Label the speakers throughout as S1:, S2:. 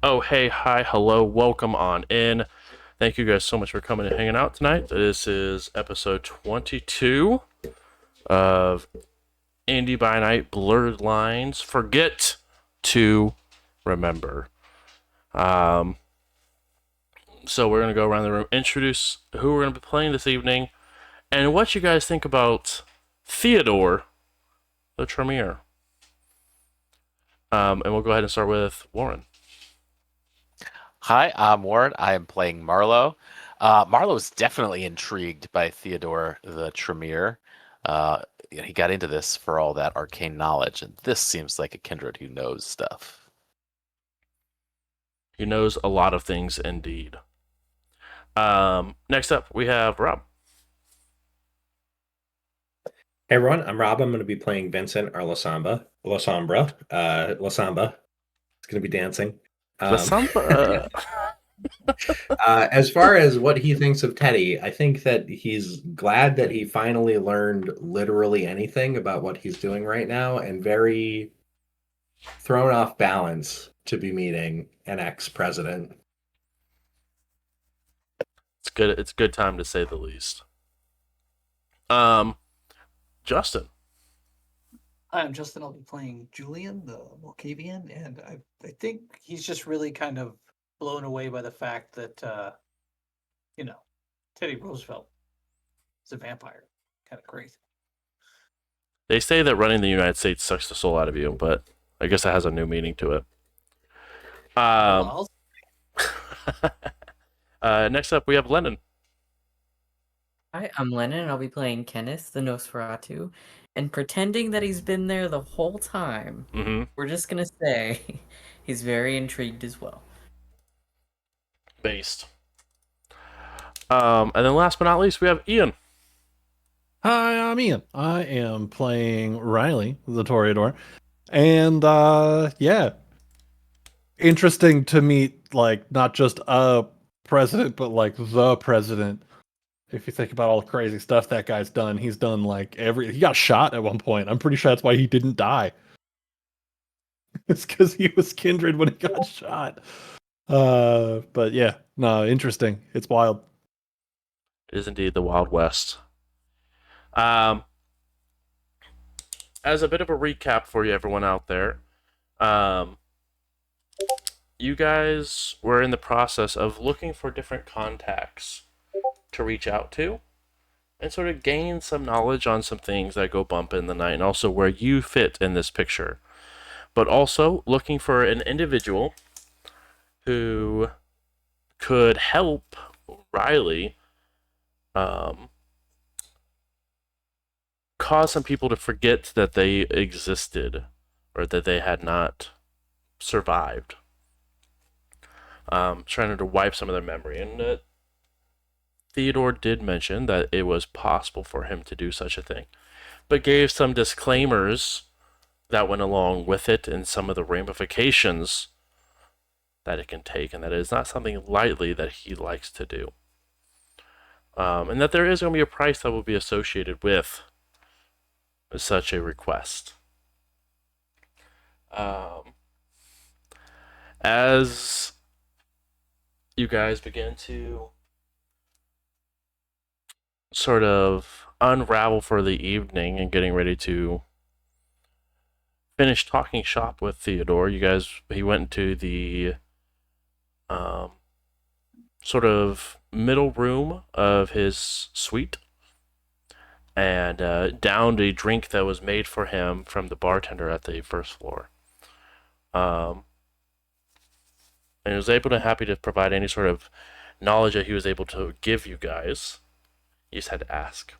S1: Oh, hey, hi, hello, welcome on in. Thank you guys so much for coming and hanging out tonight. This is episode 22 of Indy by Night Blurred Lines. Forget to remember. Um, so we're going to go around the room, introduce who we're going to be playing this evening, and what you guys think about Theodore the Tremere. And we'll go ahead and start with Warren.
S2: Hi, I'm Warren. I am playing Marlowe. Marlowe's definitely intrigued by Theodore the Tremere. He got into this for all that arcane knowledge, and this seems like a kindred who knows stuff.
S1: He knows a lot of things indeed. Next up, we have Rob.
S3: Hey everyone, I'm Rob. I'm going to be playing Vincent or La Sombra. It's going to be dancing.
S1: The
S3: Um,
S1: Samba.
S3: as far as what he thinks of Teddy, I think that he's glad that he finally learned literally anything about what he's doing right now, and very thrown off balance to be meeting an ex-president.
S1: It's good. It's a good time to say the least. Um, Justin.
S4: Hi, I'm Justin. I'll be playing Julian, the Malkavian, and I think he's just really kind of blown away by the fact that you know, Teddy Roosevelt is a vampire. Kind of crazy.
S1: They say that running the United States sucks the soul out of you, but I guess that has a new meaning to it. Um,
S4: Well,
S1: next up, we have Lennon.
S5: Hi, I'm Lennon, and I'll be playing Kenneth, the Nosferatu, and pretending that he's been there the whole time.
S1: Mm-hmm.
S5: We're just gonna say he's very intrigued as well.
S1: Based. And then last but not least, we have Ian.
S6: Hi, I'm Ian. I am playing Riley, the Toreador. And yeah. Interesting to meet like not just a president, but like the president. If you think about all the crazy stuff that guy's done, he's done like he got shot at one point. I'm pretty sure that's why he didn't die. It's because he was kindred when he got shot. But yeah, no, interesting. It's wild.
S1: It is indeed the Wild West. Um, as a bit of a recap for you, everyone out there, um, you guys were in the process of looking for different contacts to reach out to and sort of gain some knowledge on some things that go bump in the night and also where you fit in this picture. But also looking for an individual who could help Riley cause some people to forget that they existed or that they had not survived. Trying to wipe some of their memory. And Theodore did mention that it was possible for him to do such a thing, but gave some disclaimers that went along with it and some of the ramifications that it can take, and that it is not something lightly that he likes to do. And that there is going to be a price that will be associated with such a request. As you guys begin to sort of unravel for the evening and getting ready to finish talking shop with Theodore, he went into the sort of middle room of his suite and downed a drink that was made for him from the bartender at the first floor. And he was happy to provide any sort of knowledge that he was able to give you guys. You just had to ask.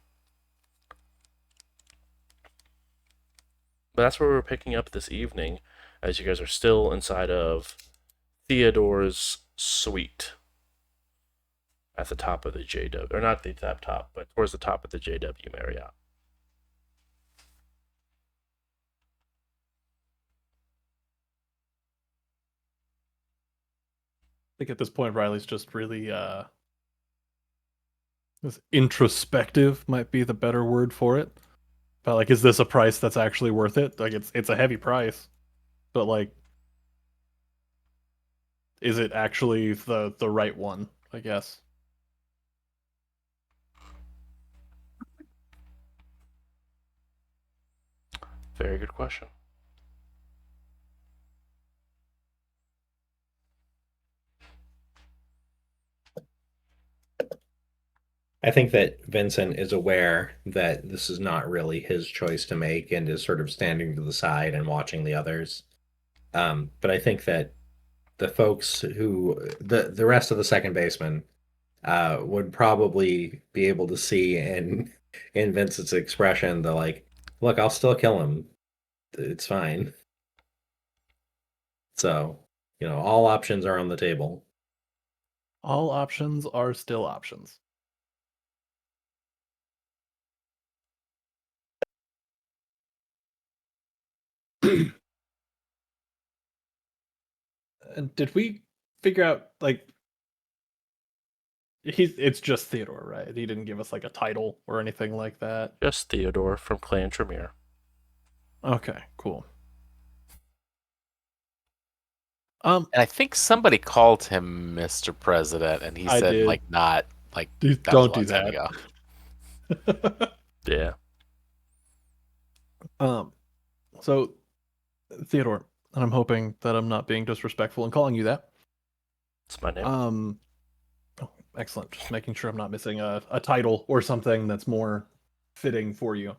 S1: But that's where we're picking up this evening, as you guys are still inside of Theodore's suite at the top of the JW, or not the top, but towards the top of the JW Marriott.
S6: I think at this point Riley's just really this introspective might be the better word for it. But like, is this a price that's actually worth it? Like it's a heavy price. But like is it actually the right one, I guess.
S1: Very good question.
S3: I think that Vincent is aware that this is not really his choice to make and is sort of standing to the side and watching the others. But I think that the rest of the second baseman would probably be able to see in Vincent's expression the like, look, I'll still kill him. It's fine. So, all options are on the table.
S6: All options are still options. And did we figure out like it's just Theodore, right? He didn't give us like a title or anything like that.
S1: Just Theodore from Clan Tremere.
S6: Okay, cool.
S2: And I think somebody called him Mr. President, and he
S6: I
S2: said
S6: did.
S2: like not like
S6: Dude,
S2: that was a
S6: don't do
S2: long time
S6: that.
S2: ago.
S1: Yeah.
S6: So Theodore, and I'm hoping that I'm not being disrespectful in calling you that.
S1: It's my name.
S6: Oh, excellent. Just making sure I'm not missing a title or something that's more fitting for you.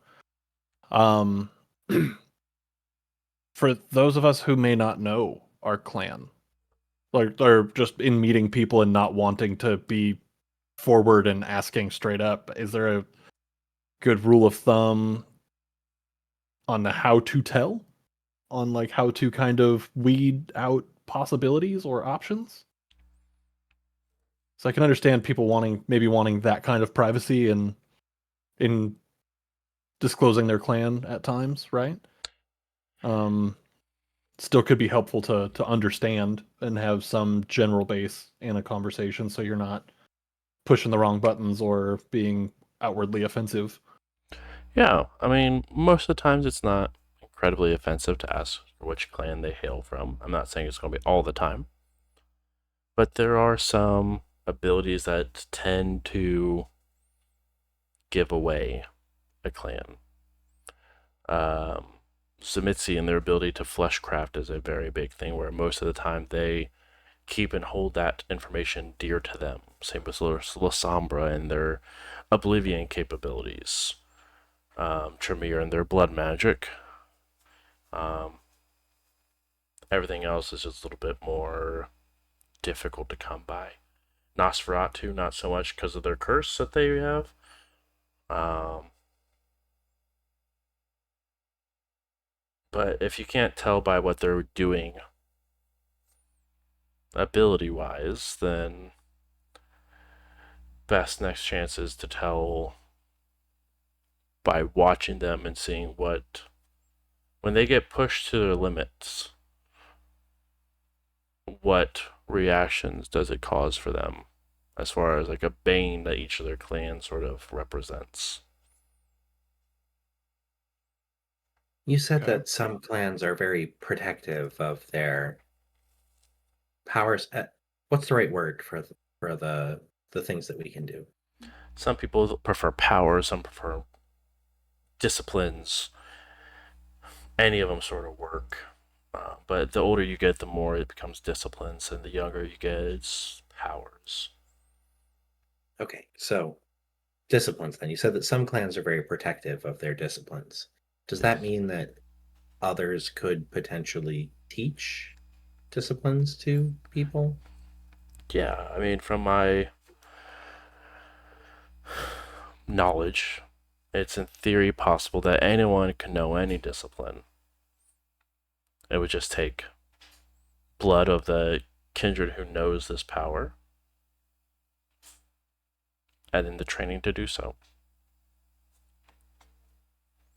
S6: For those of us who may not know our clan, like or just in meeting people and not wanting to be forward and asking straight up, is there a good rule of thumb on the how to tell? On like how to kind of weed out possibilities or options? So I can understand people wanting that kind of privacy and in disclosing their clan at times, right? Still could be helpful to understand and have some general base in a conversation so you're not pushing the wrong buttons or being outwardly offensive.
S1: Yeah, I mean, most of the times it's not incredibly offensive to ask which clan they hail from. I'm not saying it's going to be all the time. But there are some abilities that tend to give away a clan. Zimitzi and their ability to fleshcraft is a very big thing where most of the time they keep and hold that information dear to them. Same with Lasombra and their oblivion capabilities. Tremere and their blood magic. Everything else is just a little bit more difficult to come by. Nosferatu, not so much because of their curse that they have. But if you can't tell by what they're doing ability-wise, then best next chance is to tell by watching them and seeing when they get pushed to their limits, what reactions does it cause for them as far as like a bane that each of their clans sort of represents.
S3: You said
S6: Okay.
S3: that some clans are very protective of their powers. What's the right word for the things that we can do?
S1: Some people prefer power, some prefer disciplines. Any of them sort of work. But the older you get, the more it becomes disciplines, and the younger you get, it's powers.
S3: Okay, so disciplines then. You said that some clans are very protective of their disciplines. Does that mean that others could potentially teach disciplines to people?
S1: Yeah, I mean, from my knowledge, it's in theory possible that anyone can know any discipline. It would just take blood of the kindred who knows this power and then the training to do so.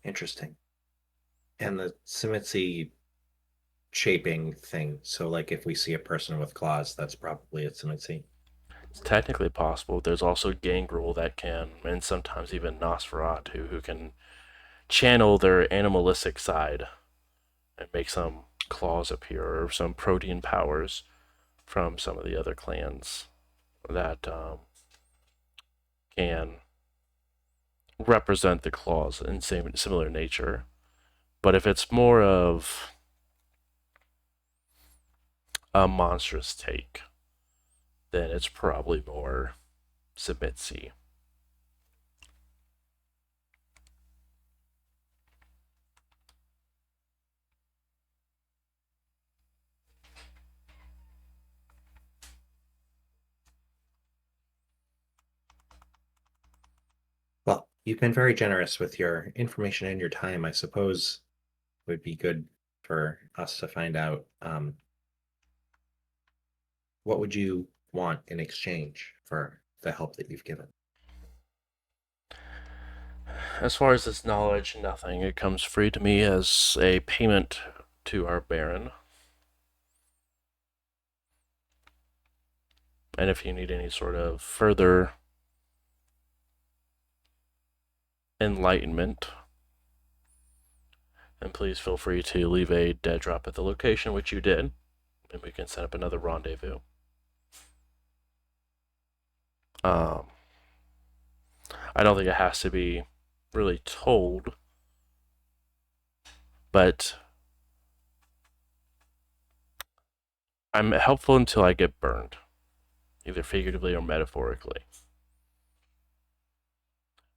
S3: Interesting. And the Simitsi shaping thing. So, like, if we see a person with claws, that's probably a Simitsi.
S1: It's technically possible. There's also Gangrel that can, and sometimes even Nosferatu, who can channel their animalistic side and make some claws appear or some protean powers. from some of the other clans that can represent the claws in similar nature. But if it's more of a monstrous take, then it's probably more submitsy.
S3: Well, you've been very generous with your information and your time. I suppose it would be good for us to find out what would you want in exchange for the help that you've given.
S1: As far as this knowledge, nothing. It comes free to me as a payment to our Baron. And if you need any sort of further enlightenment, then please feel free to leave a dead drop at the location, which you did, and we can set up another rendezvous. I don't think it has to be really told, but I'm helpful until I get burned, either figuratively or metaphorically.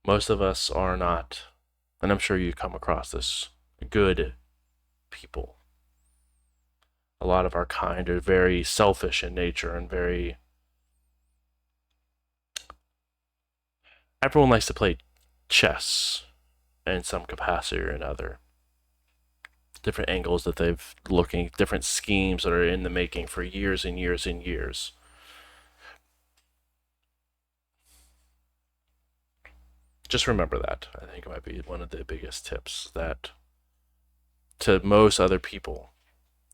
S1: Most of us are not, and I'm sure you come across this, good people. A lot of our kind are very selfish in nature and very... Everyone likes to play chess in some capacity or another. Different angles that they've looking, different schemes that are in the making for years and years and years. Just remember that. I think it might be one of the biggest tips, that to most other people,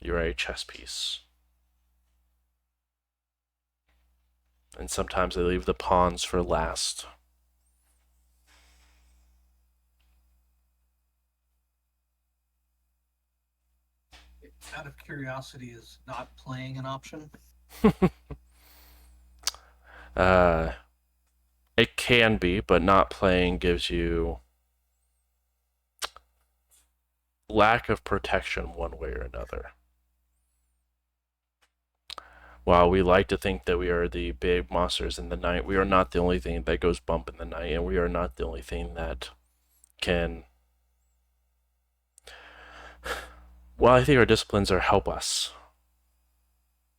S1: you're a chess piece. And sometimes they leave the pawns for last.
S4: Out of curiosity, is not playing an option?
S1: It can be, but not playing gives you lack of protection one way or another. While we like to think that we are the big monsters in the night, we are not the only thing that goes bump in the night, and we are not the only thing that can... Well, I think our disciplines are help us.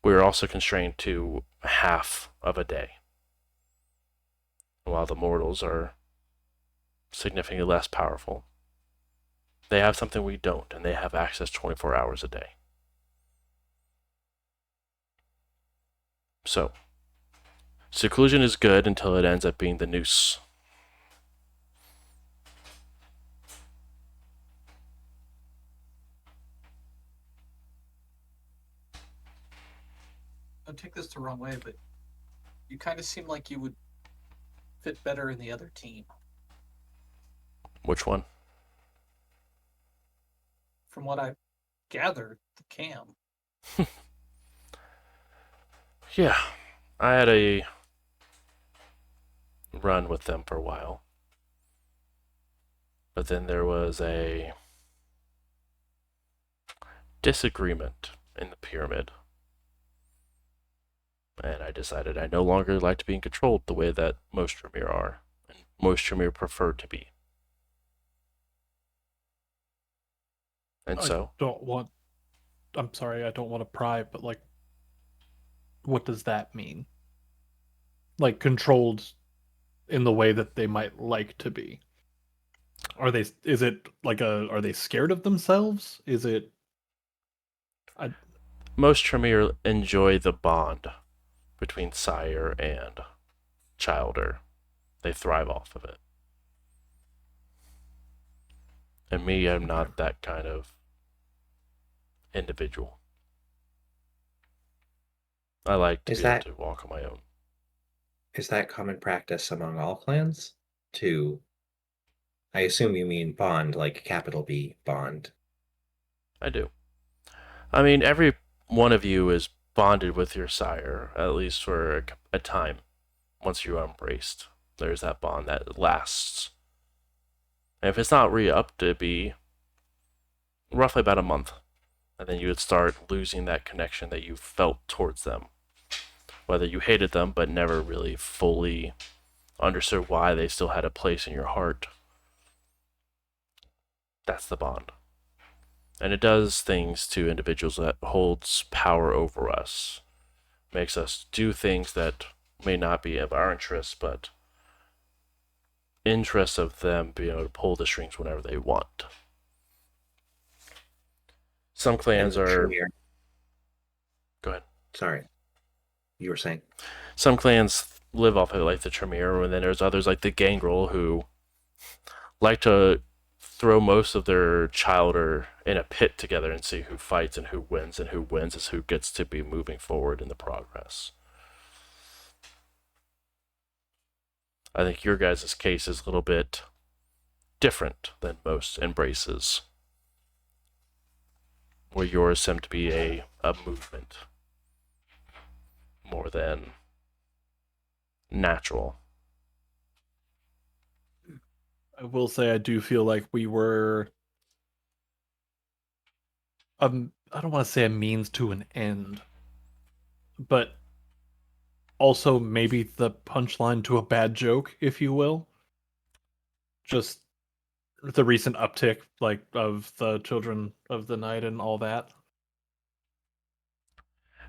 S1: We are also constrained to half of a day, while the mortals are significantly less powerful. They have something we don't, and they have access 24 hours a day. So, seclusion is good until it ends up being the noose.
S4: Don't take this the wrong way, but you kind of seem like you would fit better in the other team.
S1: Which one?
S4: From what I've gathered, the Cam.
S1: Yeah, I had a run with them for a while. But then there was a disagreement in the pyramid. And I decided I no longer liked being controlled the way that most Tremere are, and most Tremere prefer to be. And so,
S6: I'm sorry, I don't want to pry, but like, what does that mean? Like, controlled in the way that they might like to be. Are they scared of themselves? Is it
S1: most Tremere enjoy the bond between sire and childer. They thrive off of it. And me, I'm not that kind of individual. I like to
S3: Is
S1: be able
S3: that
S1: to walk on my own.
S3: is that common practice among all clans? To I assume you mean bond, like capital B bond.
S1: I do. I mean, every one of you is bonded with your sire, at least for a time. Once you are embraced, there's that bond that lasts. And if it's not re-upped, it'd be roughly about a month. And then you would start losing that connection that you felt towards them. Whether you hated them but never really fully understood why they still had a place in your heart. That's the bond. And it does things to individuals that holds power over us. Makes us do things that may not be of our interest, but interest of them being able to pull the strings whenever they want. Some clans
S3: And
S1: are.
S3: Tremere,
S1: Go ahead.
S3: sorry, you were saying.
S1: Some clans live off of it, like the Tremere, and then there's others like the Gangrel who like to throw most of their chowder in a pit together and see who fights and who wins is who gets to be moving forward in the progress. I think your guys' case is a little bit different than most embraces, where yours seem to be a movement more than natural.
S6: I will say I do feel like we were I don't want to say a means to an end, but also maybe the punchline to a bad joke, if you will. Just the recent uptick, like, of the Children of the Night and all that.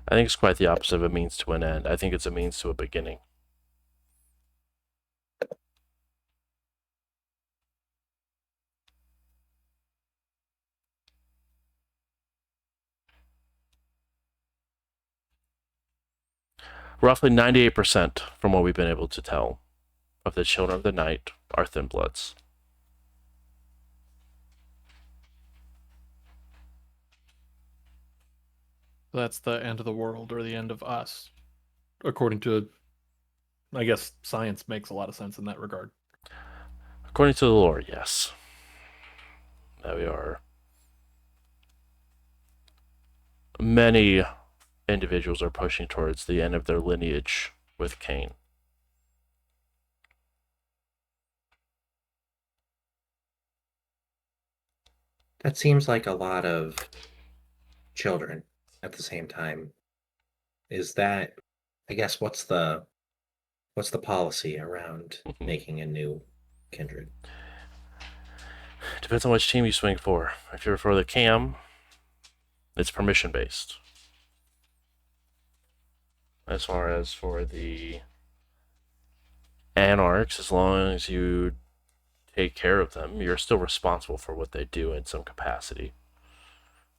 S1: I think it's quite the opposite of a means to an end. I think it's a means to a beginning. Roughly 98% from what we've been able to tell of the Children of the Night are Thin Bloods.
S6: That's the end of the world or the end of us. According to, I guess, science makes a lot of sense in that regard.
S1: According to the lore, yes. That we are. Many individuals are pushing towards the end of their lineage with Cain.
S3: That seems like a lot of children at the same time. Is that, I guess, what's the policy around making a new kindred?
S1: Depends on which team you swing for. If you're for the cam, it's permission based. As far as for the anarchs, as long as you take care of them, you're still responsible for what they do in some capacity.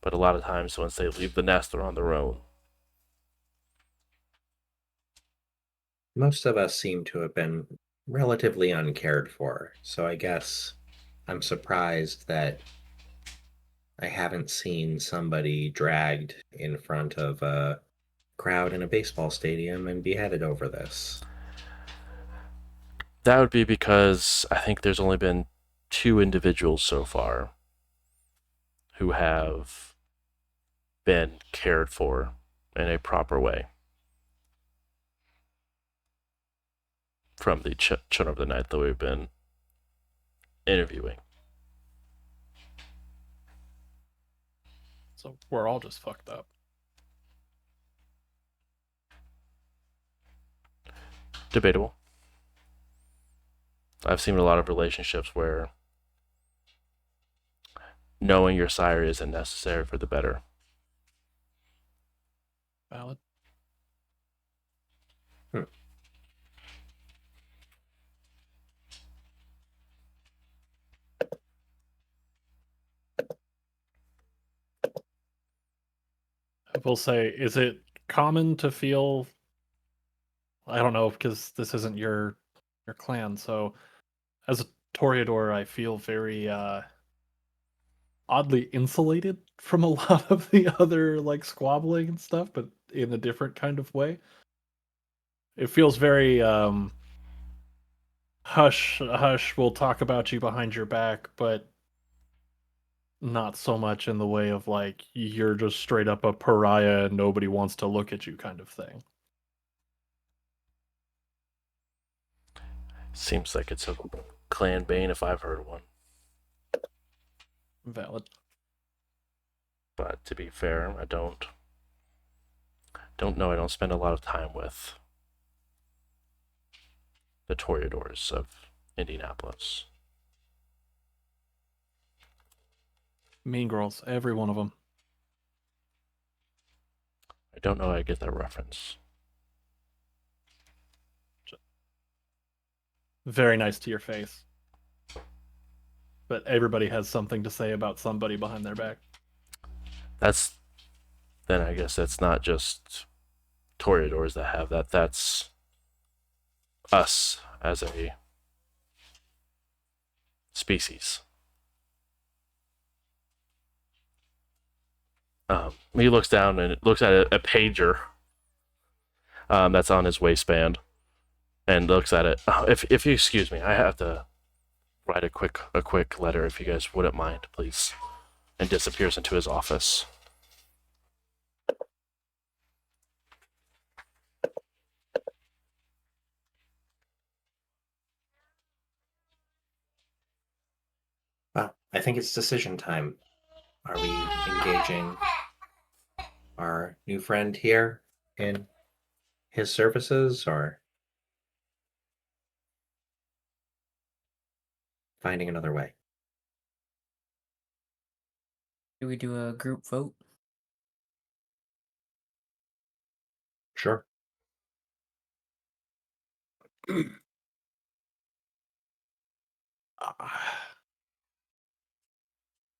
S1: But a lot of times, once they leave the nest, they're on their own.
S3: Most of us seem to have been relatively uncared for, so I guess I'm surprised that I haven't seen somebody dragged in front of a crowd in a baseball stadium and beheaded over this.
S1: That would be because I think there's only been 2 individuals so far who have been cared for in a proper way from the Children of the Night that we've been interviewing.
S6: So we're all just fucked up.
S1: Debatable. I've seen a lot of relationships where knowing your sire isn't necessary for the better.
S6: Valid. I will say, is it common to feel? I don't know, because this isn't your clan. So, as a Toreador, I feel very oddly insulated from a lot of the other, like, squabbling and stuff, but in a different kind of way. It feels very hush, hush. We'll talk about you behind your back, but not so much in the way of like you're just straight up a pariah and nobody wants to look at you kind of thing.
S1: Seems like it's a clan bane if I've heard one.
S6: Valid.
S1: But to be fair, I don't know. I don't spend a lot of time with the Toreadors of Indianapolis.
S6: Mean Girls, every one of them.
S1: I don't know how I get that reference.
S6: Very nice to your face. But everybody has something to say about somebody behind their back.
S1: Then I guess that's not just Toreadors that have that. That's us as a species. He looks down and looks at a pager that's on his waistband, and looks at it. If you excuse me, I have to write a quick letter, if you guys wouldn't mind, please. And disappears into his office.
S3: Well, I think it's decision time. Are we engaging our new friend here in his services, or finding another way?
S5: Do we do a group vote?
S3: Sure.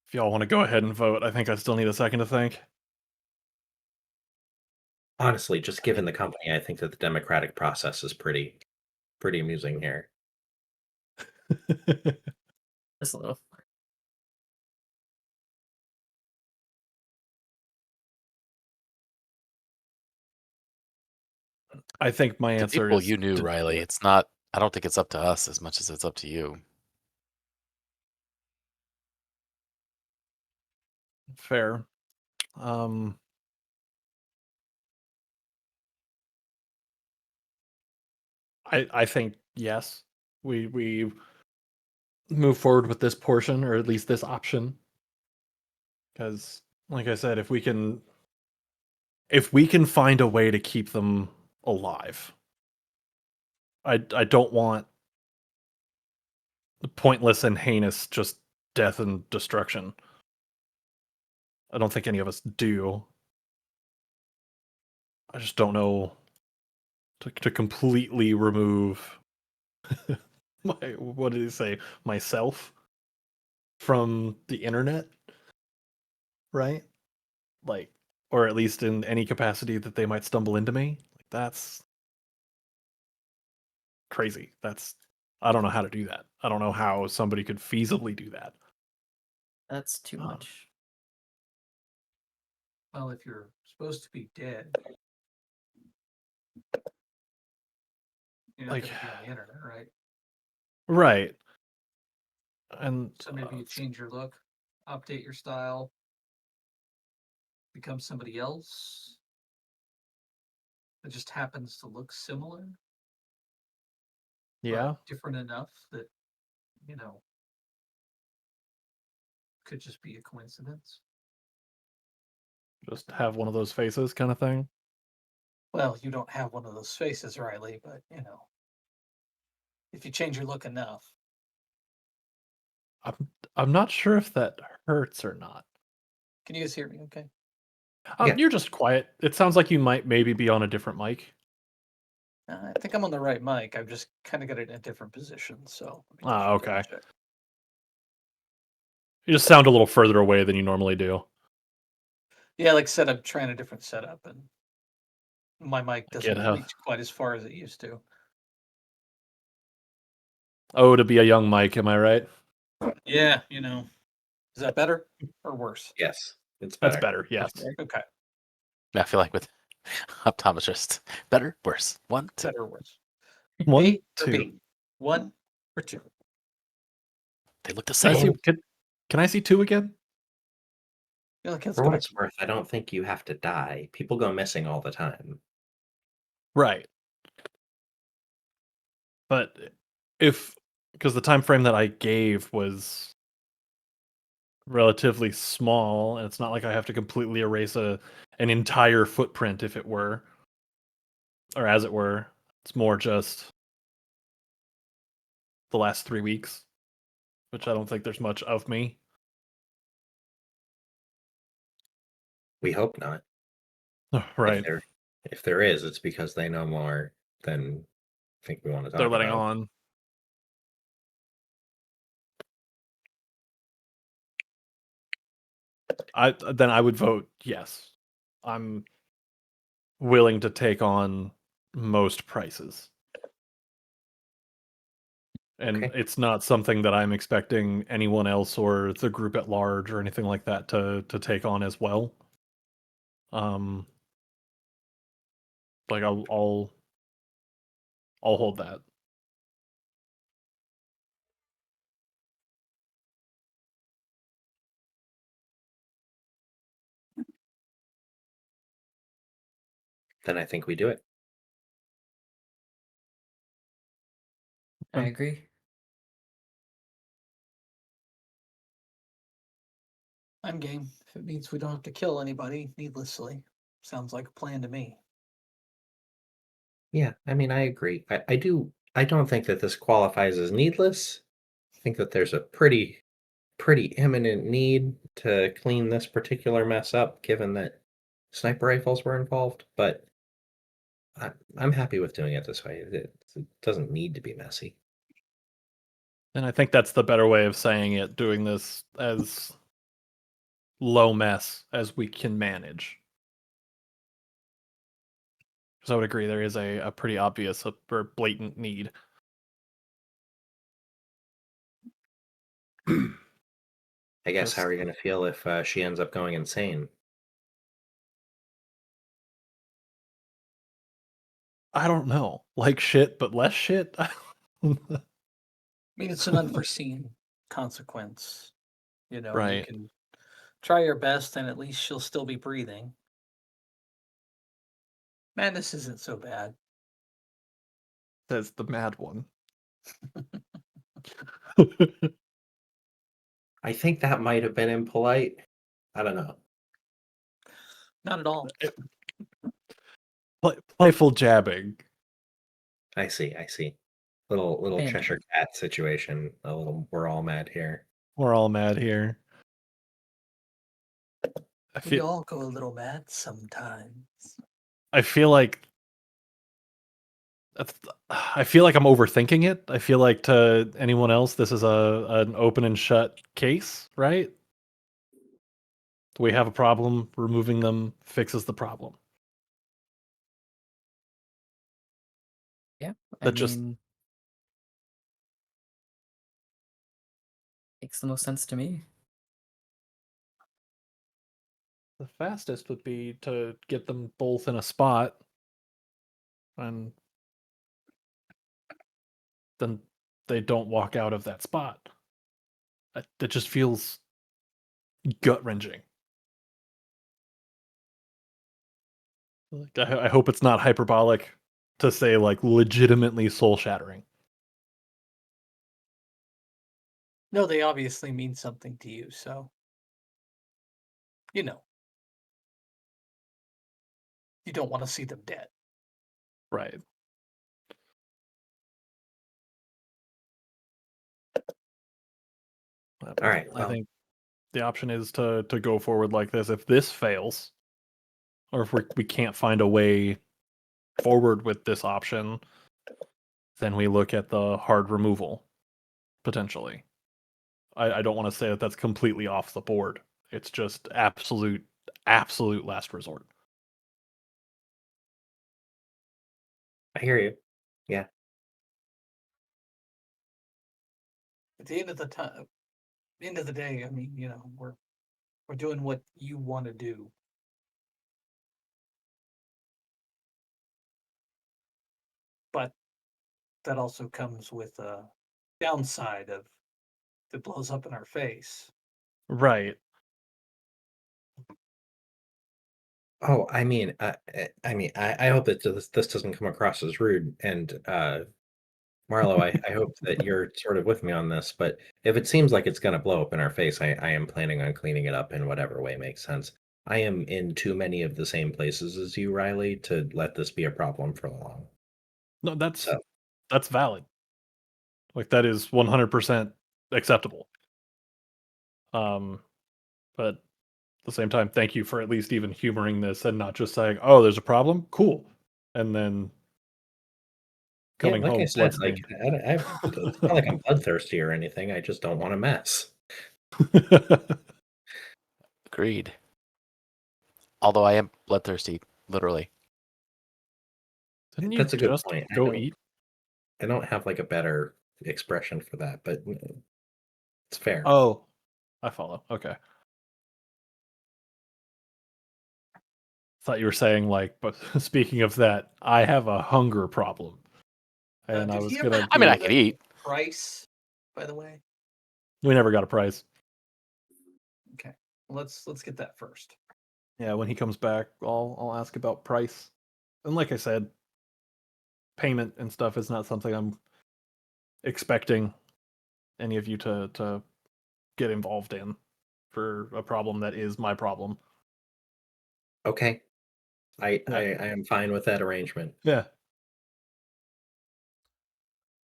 S6: If y'all want to go ahead and vote, I think I still need a second to think.
S3: Honestly, just given the company, I think that the democratic process is pretty amusing here.
S5: Just a little.
S6: I think my
S2: The
S6: answer
S2: people
S6: is
S2: you knew,
S6: to-
S2: Riley. It's not. I don't think it's up to us as much as it's up to you.
S6: Fair. I think yes. We move forward with this portion, or at least this option. Because like I said, if we can find a way to keep them alive. I don't want pointless and heinous just death and destruction. I don't think any of us do. I just don't know to completely remove what did he say? Myself from the internet, right? Like, or at least in any capacity that they might stumble into me. Like, that's crazy. I don't know how to do that. I don't know how somebody could feasibly do that.
S5: That's too much.
S4: Well, if you're supposed to be dead, you're not
S6: Like-
S4: going to be on the internet, right?
S6: Right. And
S4: So maybe you change your look, update your style, become somebody else that just happens to look similar, but
S6: yeah,
S4: different enough that, you know, could just be a coincidence.
S6: just have one of those faces kind of thing.
S4: Well, you don't have one of those faces, Riley, but you know, if you change your look enough.
S6: I'm not sure if that hurts or not.
S4: Can you guys hear me okay?
S3: Yeah.
S6: You're just quiet. It sounds like you might maybe be on a different mic.
S4: I think I'm on the right mic. I've just kind of got it in a different position. So let me just
S6: Ah, okay.
S4: double check.
S6: You just sound a little further away than you normally do.
S4: Yeah, like I said, I'm trying a different setup and my mic
S6: get
S4: doesn't
S6: how-
S4: reach quite as far as it used to.
S6: Oh, to be a young Mike, am I right?
S4: Yeah, you know. Is that better or worse?
S3: Yes, it's
S6: That's
S3: better.
S6: better. Yes.
S4: Okay.
S2: I feel like with optometrist, better, worse. 1, 2.
S4: Better or worse.
S6: One,
S4: A or
S6: two.
S4: B? 1 or 2?
S2: They look the
S6: Can I
S2: same.
S6: see, can I see two again?
S4: You know, let's
S3: For
S4: go
S3: what
S4: back.
S3: it's worth, I don't think you have to die. People go missing all the time.
S6: Right. But because the time frame that I gave was relatively small, and it's not like I have to completely erase an entire footprint if it were, or as it were. It's more just the last 3 weeks, which I don't think there's much of me.
S3: We hope not.
S6: Right.
S3: If there is, it's because they know more than I think we want to
S6: They're
S3: talk
S6: letting
S3: about.
S6: on. I would vote yes. I'm willing to take on most prices. And
S3: Okay.
S6: it's not something that I'm expecting anyone else or the group at large or anything like that to take on as well. Like I'll hold that.
S3: Then I think we do it.
S5: I
S6: Okay.
S5: agree.
S4: I'm game. If it means we don't have to kill anybody needlessly, sounds like a plan to me.
S3: Yeah, I mean, I agree. I don't think that this qualifies as needless. I think that there's a pretty imminent need to clean this particular mess up, given that sniper rifles were involved. But I'm happy with doing it this way. It doesn't need to be messy.
S6: And I think that's the better way of saying it, doing this as low mess as we can manage. Because I would agree there is a pretty obvious or blatant need.
S3: I guess how
S6: Just
S3: are you going to feel if she ends up going insane?
S6: I don't know. Like shit, but less shit.
S4: I mean, it's an unforeseen consequence. You know, you
S6: Right.
S4: can try your best and at least she'll still be breathing. Madness isn't so bad.
S6: Says the mad one.
S3: I think that might have been impolite. I don't know.
S4: Not at all.
S6: Playful jabbing.
S3: I see. Little
S5: And
S3: Cheshire Cat situation. A little. We're all mad here.
S6: We're all mad here.
S4: We all go a little mad sometimes.
S6: I feel like I feel like I'm overthinking it. I feel like to anyone else, this is an open and shut case, right? We have a problem. Removing them fixes the problem.
S5: yeah, I
S6: That just
S5: mean, makes the most sense to me.
S6: the fastest would be to get them both in a spot, and then they don't walk out of that spot. That just feels gut wrenching. Like, I hope it's not hyperbolic to say like legitimately soul shattering.
S4: No, they obviously mean something to you, so you know. You don't want to see them dead.
S6: Right.
S3: All right.
S6: I
S3: Well,
S6: think the option is to go forward like this. If this fails, or if we can't find a way forward with this option, then we look at the hard removal potentially. I don't want to say that that's completely off the board. It's just absolute last resort.
S3: I hear you. Yeah.
S4: At the end of the day, I mean, you know, we're doing what you want to do. But that also comes with a downside of if it blows up in our face.
S6: Right.
S3: Oh, I hope that this doesn't come across as rude. And Marlo, I hope that you're sort of with me on this. But if it seems like it's going to blow up in our face, I am planning on cleaning it up in whatever way makes sense. I am in too many of the same places as you, Riley, to let this be a problem for long.
S6: No,
S3: So,
S6: that's valid. Like that is 100% acceptable. But at the same time, thank you for at least even humoring this and not just saying, "Oh, there's a problem. Cool," and then
S3: yeah,
S6: coming
S3: like I
S6: home
S3: said, like
S6: bloodstained.
S3: it's not like I'm bloodthirsty or anything. I just don't want to mess.
S2: Agreed. Although I am bloodthirsty, literally.
S6: Didn't you
S3: That's a good
S6: just
S3: point.
S6: go eat?
S3: I don't have like a better expression for that, but it's fair.
S6: Oh, I follow. Okay. Thought you were saying like, but speaking of that, I have a hunger problem, and I
S4: Did
S6: was
S4: he
S6: gonna
S4: ever
S2: I mean,
S6: do.
S2: I could eat.
S4: price, by the way?
S6: We never got a price.
S4: Okay. Let's get that first.
S6: Yeah, when he comes back, I'll ask about price. And like I said, payment and stuff is not something I'm expecting any of you to get involved in for a problem that is my problem.
S3: Okay. I
S6: Yeah.
S3: I am fine with that arrangement.
S6: Yeah.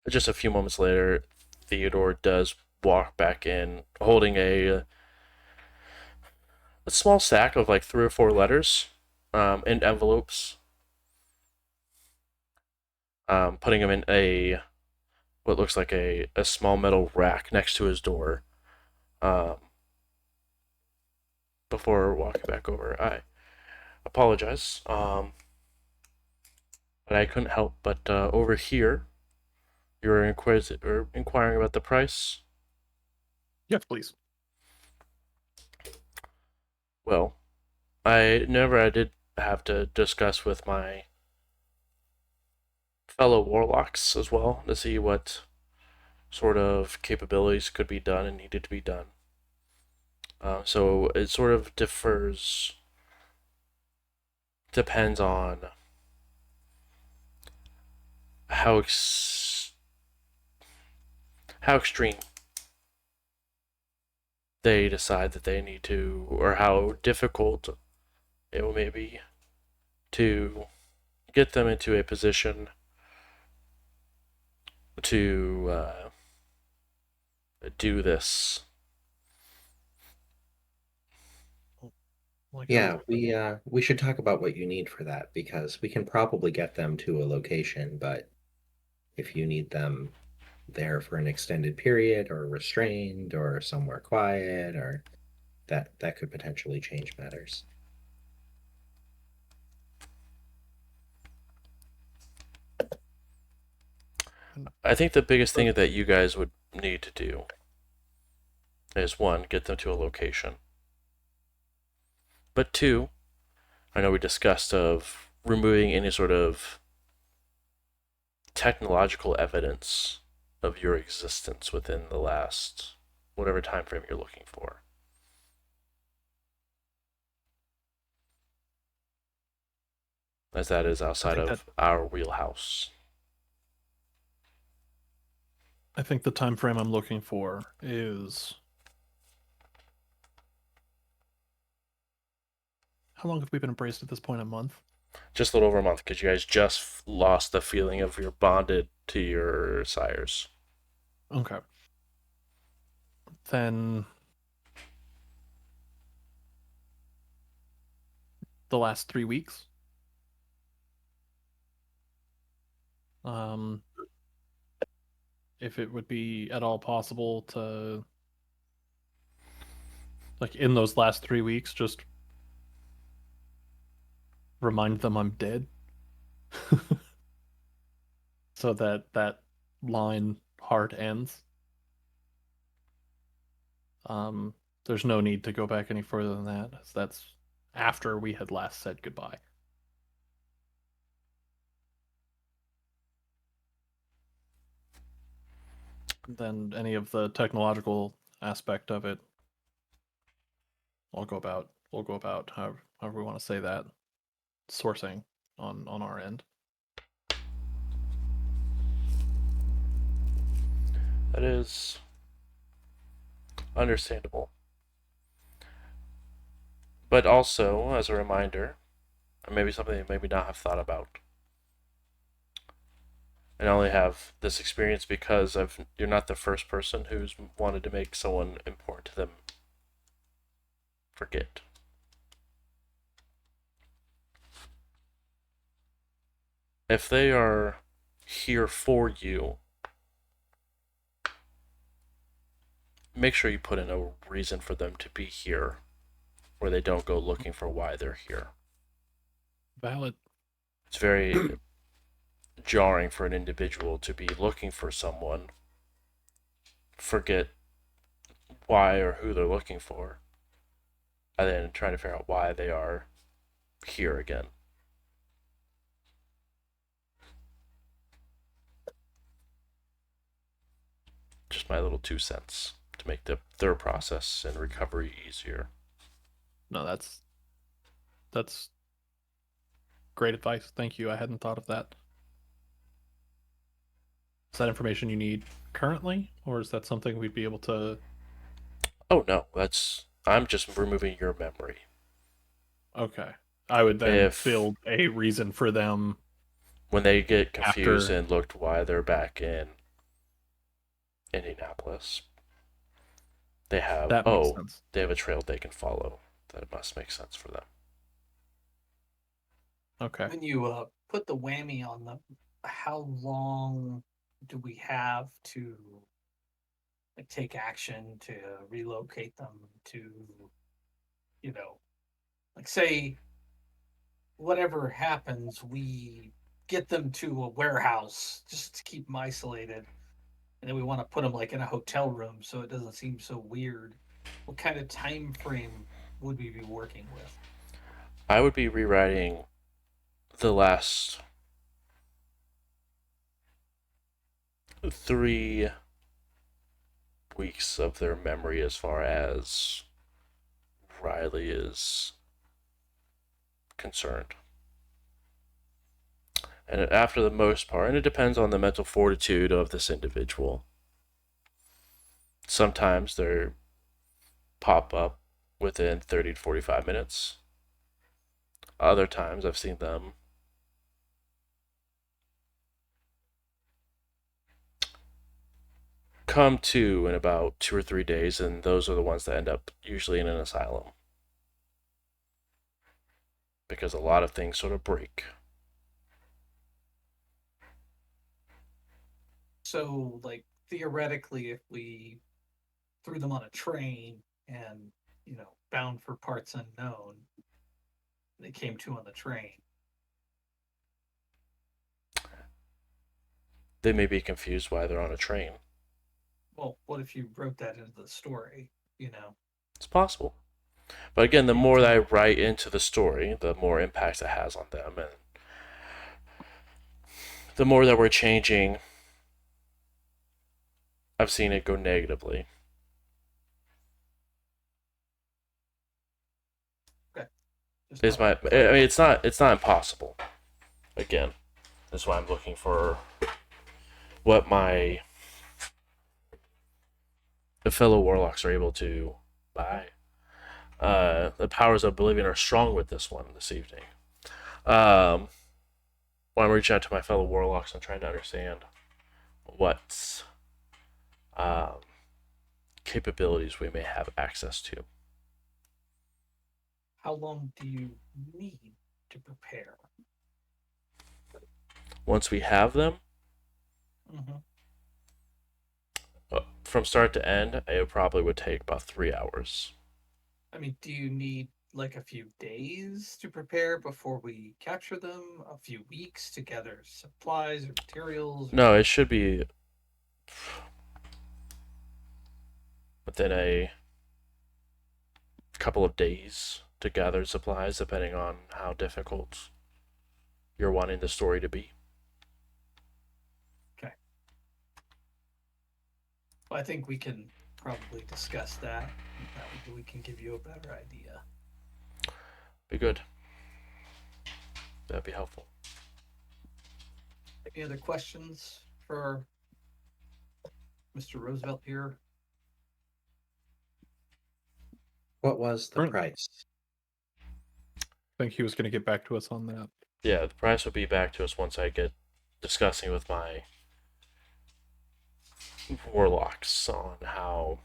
S1: Just a few moments later, Theodore does walk back in, holding a small stack of like 3 or 4 letters, in envelopes, putting them in what looks like a small metal rack next to his door. Um, before walking back over, I apologize, but I couldn't help but over here. You were inquiring about the price.
S6: Yes, please.
S1: Well, I did have to discuss with my fellow warlocks as well to see what sort of capabilities could be done and needed to be done. So it sort of depends on how extreme they decide that they need to, or how difficult it may be to get them into a position to do this.
S6: Like
S3: Yeah, we should talk about what you need for that because we can probably get them to a location, but if you need them there for an extended period or restrained or somewhere quiet or that could potentially change matters.
S1: I think the biggest thing that you guys would need to do is one, get them to a location. But two, I know we discussed of removing any sort of technological evidence of your existence within the last whatever time frame you're looking for. As that is outside
S6: think
S1: of our wheelhouse.
S6: I think the time frame I'm looking for is how long have we been embraced at this point? A month?
S1: Just a little over a month because you guys just lost the feeling of you're bonded to your sires.
S6: Okay. Then the last 3 weeks. Um, if it would be at all possible to, like, in those last 3 weeks, just remind them I'm dead. So that line hard ends. Um, there's no need to go back any further than that. That's after we had last said goodbye. Then any of the technological aspect of it, we'll go about however we want to say that. sourcing on our end.
S1: That is understandable. But also, as a reminder, or maybe something you maybe not have thought about, and I only have this experience because you're not the first person who's wanted to make someone important to them forget. If they are here for you, make sure you put in a reason for them to be here where they don't go looking for why they're here.
S6: Valid.
S1: It's very jarring for an individual to be looking for someone, forget why or who they're looking for, and then trying to figure out why they are here again. Just my little 2 cents to make their process and recovery easier.
S6: No, that's great advice. Thank you. I hadn't thought of that. Is that information you need currently, or is that something we'd be able to?
S1: Oh no, I'm just removing your memory.
S6: Okay. I would then
S1: If
S6: build a reason for them.
S1: when they get confused
S6: After-
S1: and looked why they're back in Indianapolis, they have
S6: That makes sense.
S1: they have a trail they can follow. That must make sense for them.
S6: Okay.
S4: When you put the whammy on them, how long do we have to like take action to relocate them to, like say whatever happens, we get them to a warehouse just to keep them isolated, and then we want to put them like in a hotel room so it doesn't seem so weird. What kind of time frame would we be working with?
S1: I would be rewriting the last 3 weeks of their memory as far as Riley is concerned. And after the most part, and it depends on the mental fortitude of this individual. Sometimes they pop up within 30 to 45 minutes. Other times I've seen them come to in about 2 or 3 days, and those are the ones that end up usually in an asylum. Because a lot of things sort of break.
S4: So, like, theoretically, if we threw them on a train and, bound for parts unknown, they came to on the train.
S1: They may be confused why they're on a train.
S4: Well, what if you wrote that into the story,
S1: It's possible. But again, the more that I write into the story, the more impact it has on them, and the more that we're changing, I've seen it go negatively.
S4: Just
S1: I mean, it's not impossible. Again, that's why I'm looking for what the fellow warlocks are able to buy. The powers of believing are strong with this one this evening. When I'm reaching out to my fellow warlocks, I'm trying to understand what capabilities we may have access to.
S4: How long do you need to prepare?
S1: Once we have them,
S4: Mm-hmm.
S1: from start to end, it probably would take about 3 hours.
S4: I mean, do you need like a few days to prepare before we capture them? A few weeks to gather supplies or materials?
S1: No, it should be within a couple of days to gather supplies, depending on how difficult you're wanting the story to be.
S4: Okay. Well, I think we can probably discuss that. That way we can give you a better idea.
S1: Be good. that'd be helpful.
S4: Any other questions for Mr. Roosevelt here?
S3: What was the
S6: Current-
S3: price?
S6: I think he was going to get back to us on that.
S1: Yeah, the price will be back to us once I get discussing with my warlocks on how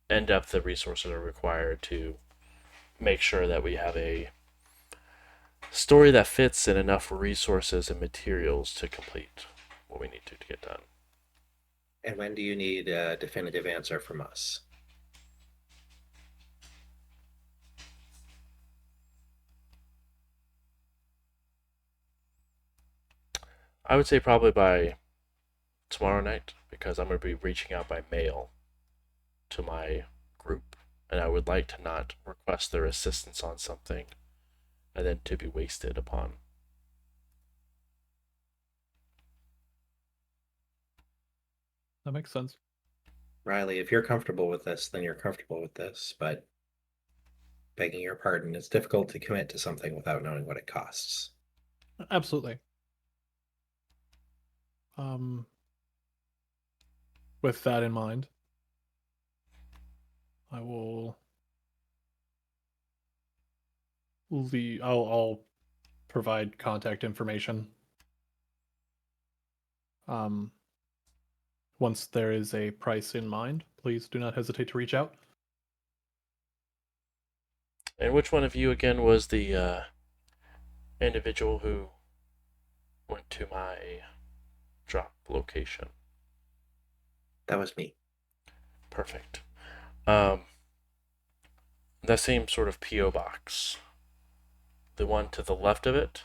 S1: in-depth the resources are required to make sure that we have a story that fits and enough resources and materials to complete what we need to get done.
S3: And when do you need a definitive answer from us?
S1: I would say probably by tomorrow night, because I'm going to be reaching out by mail to my group, and I would like to not request their assistance on something and then to be wasted upon.
S6: That makes sense.
S3: Riley, if you're comfortable with this, then you're comfortable with this, but begging your pardon, it's difficult to commit to something without knowing what it costs.
S6: Absolutely. With that in mind, I will I'll provide contact information. Once there is a price in mind, please do not hesitate to reach out.
S1: And which one of you again was the individual who went to my drop location?
S3: That was me.
S1: Perfect. That same sort of P.O. box, the one to the left of it,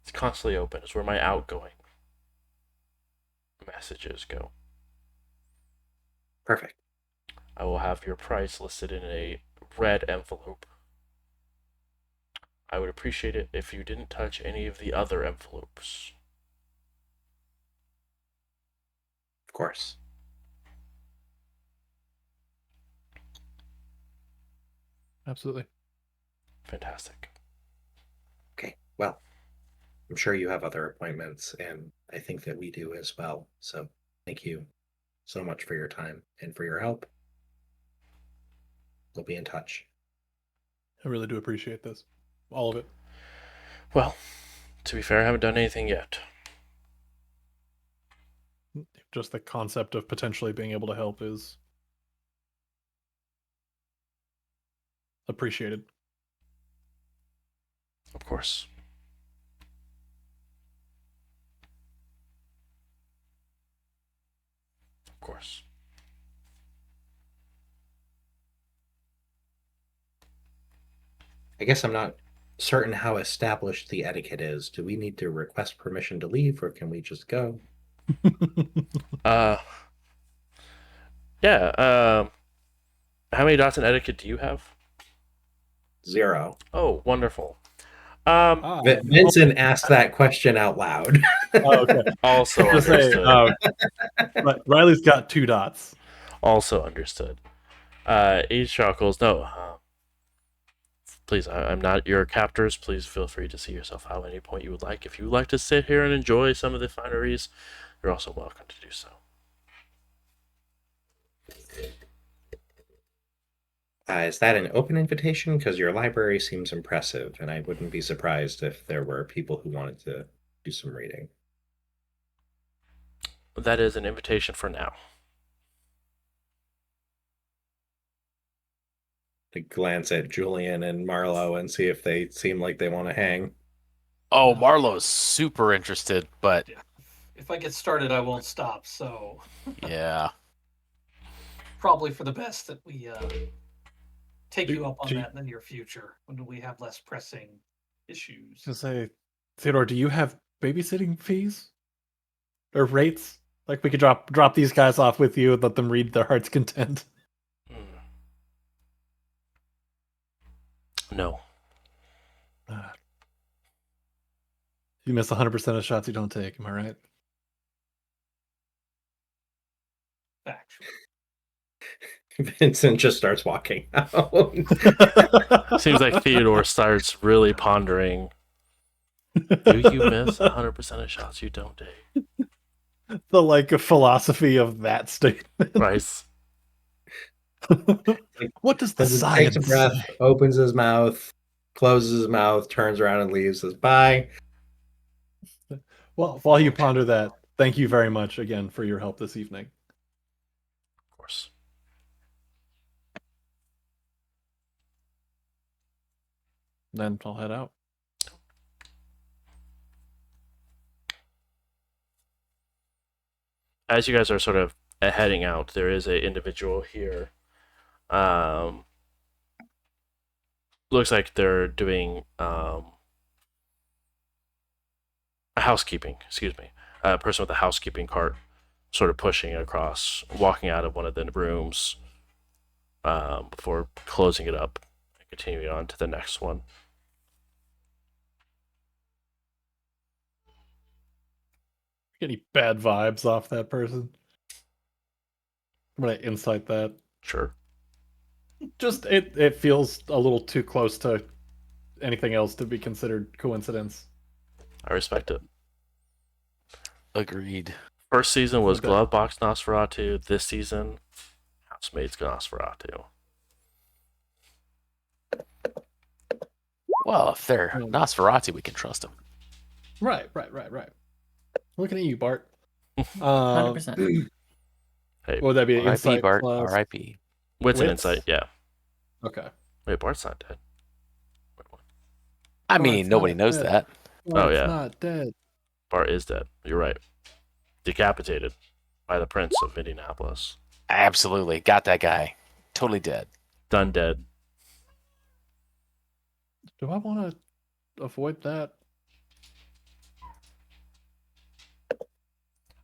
S1: it's constantly open. It's where my outgoing messages go.
S3: Perfect.
S1: I will have your price listed in a red envelope. I would appreciate it if you didn't touch any of the other envelopes.
S3: Of course.
S6: Absolutely.
S1: Fantastic.
S3: Okay, well, I'm sure you have other appointments, and I think that we do as well. So thank you so much for your time and for your help. We'll be in touch.
S6: I really do appreciate this. All of it.
S1: Well, to be fair, I haven't done anything yet.
S6: Just the concept of potentially being able to help is appreciated.
S1: Of course. Of course.
S3: I guess I'm not certain how established the etiquette is. Do we need to request permission to leave, or can we just go?
S1: Uh, yeah. How many dots in etiquette do you have?
S3: 0.
S1: Oh, wonderful.
S3: Vincent asked that question out loud.
S6: Oh, okay.
S1: Also
S6: I was gonna say,
S1: understood.
S6: but Riley's got 2 dots.
S1: Also understood. Age chuckles. No. Please, I'm not your captors. Please feel free to see yourself out at any point you would like. If you would like to sit here and enjoy some of the fineries, you're also welcome to do so.
S3: Is that an open invitation? Because your library seems impressive, and I wouldn't be surprised if there were people who wanted to do some reading.
S1: That is an invitation for now.
S3: To glance at Julian and Marlowe and see if they seem like they want to hang.
S2: Oh, Marlowe's super interested, but
S4: If I get started, I won't stop. So
S2: yeah.
S4: probably for the best that we take
S6: Do-
S4: you up on
S6: do you-
S4: that in the near future when we have less pressing issues.
S6: To say, Theodore, do you have babysitting fees or rates? Like we could drop these guys off with you and let them read their heart's content.
S1: No.
S6: You miss 100% of shots you don't take. Am I right?
S4: Factual.
S3: Vincent just starts walking out.
S1: Seems like Theodore starts really pondering. Do you miss 100% of shots you don't take?
S6: The like philosophy of that statement.
S1: Right.
S6: What does the
S3: Vincent
S6: science
S3: takes a breath,
S6: say?
S3: opens his mouth, closes his mouth, turns around and leaves. Says bye.
S6: Well, while you ponder that, thank you very much again for your help this evening.
S1: Of course.
S6: Then I'll head out.
S1: As you guys are sort of heading out, there is a individual here. Looks like they're doing housekeeping. Excuse me. A person with a housekeeping cart, sort of pushing across, walking out of one of the rooms before closing it up and continuing on to the next one.
S6: Get any bad vibes off that person? I'm gonna insight that.
S1: Sure.
S6: Just it feels a little too close to anything else to be considered coincidence.
S1: I respect it.
S2: Agreed.
S1: First season was
S6: Okay.
S1: Glovebox Nosferatu. This season, Housemaid's Nosferatu.
S2: Well, if they're Nosferatu, we can trust them.
S6: Right. Looking at you, Bart.
S5: 100%.
S1: Hey,
S6: Would that be an
S2: R.I.P.
S6: insight
S2: Bart.
S6: plus?
S2: R.I.P.
S1: wits and
S6: Wits?
S1: insight, yeah.
S6: Okay.
S1: Wait, Bart's not dead.
S2: I
S6: Bart's
S2: mean, nobody
S6: not
S2: knows
S6: dead.
S2: that.
S6: Bart's
S1: yeah.
S6: not dead.
S1: Bart is dead. You're right. Decapitated by the Prince of Indianapolis.
S2: Absolutely. Got that guy. Totally dead.
S1: Done dead.
S6: Do I want to avoid that?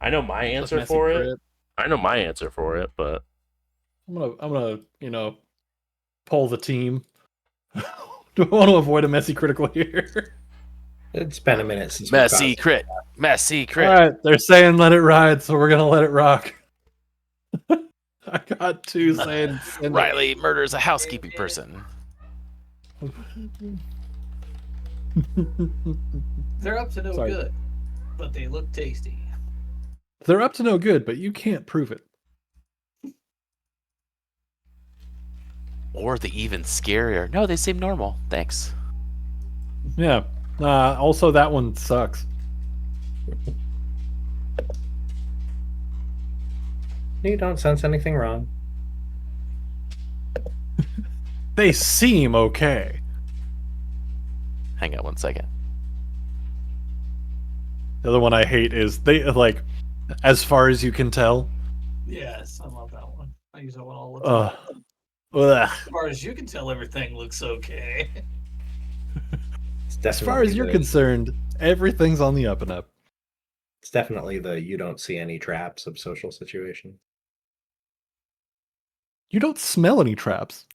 S1: I know my
S6: Just
S1: answer
S6: messy
S1: for it.
S6: crit?
S1: I know my answer for it, but
S6: I'm gonna pull the team. Do I want to avoid a messy critical here?
S3: It's been a minute since we
S2: Messy
S3: crossed.
S2: crit. Messy crit.
S6: All right, they're saying let it ride, so we're gonna let it rock. I got two saying send it.
S2: Riley murders a housekeeping person.
S4: They're up to no
S6: Sorry.
S4: good, but they look tasty.
S6: They're up to no good, but you can't prove it.
S2: Or the even scarier. No, they seem normal. Thanks.
S6: Yeah. Also, that one sucks.
S3: You don't sense anything wrong.
S6: They seem okay.
S2: Hang on one second.
S6: The other one I hate is they like, as far as you can tell.
S4: Yes, I love that one. I use that one all the time.
S6: Ugh.
S4: As far as you can tell, everything looks okay.
S3: It's
S6: As far as you're concerned, everything's on the up and up.
S3: it's definitely the you don't see any traps of social situation.
S6: You don't smell any traps.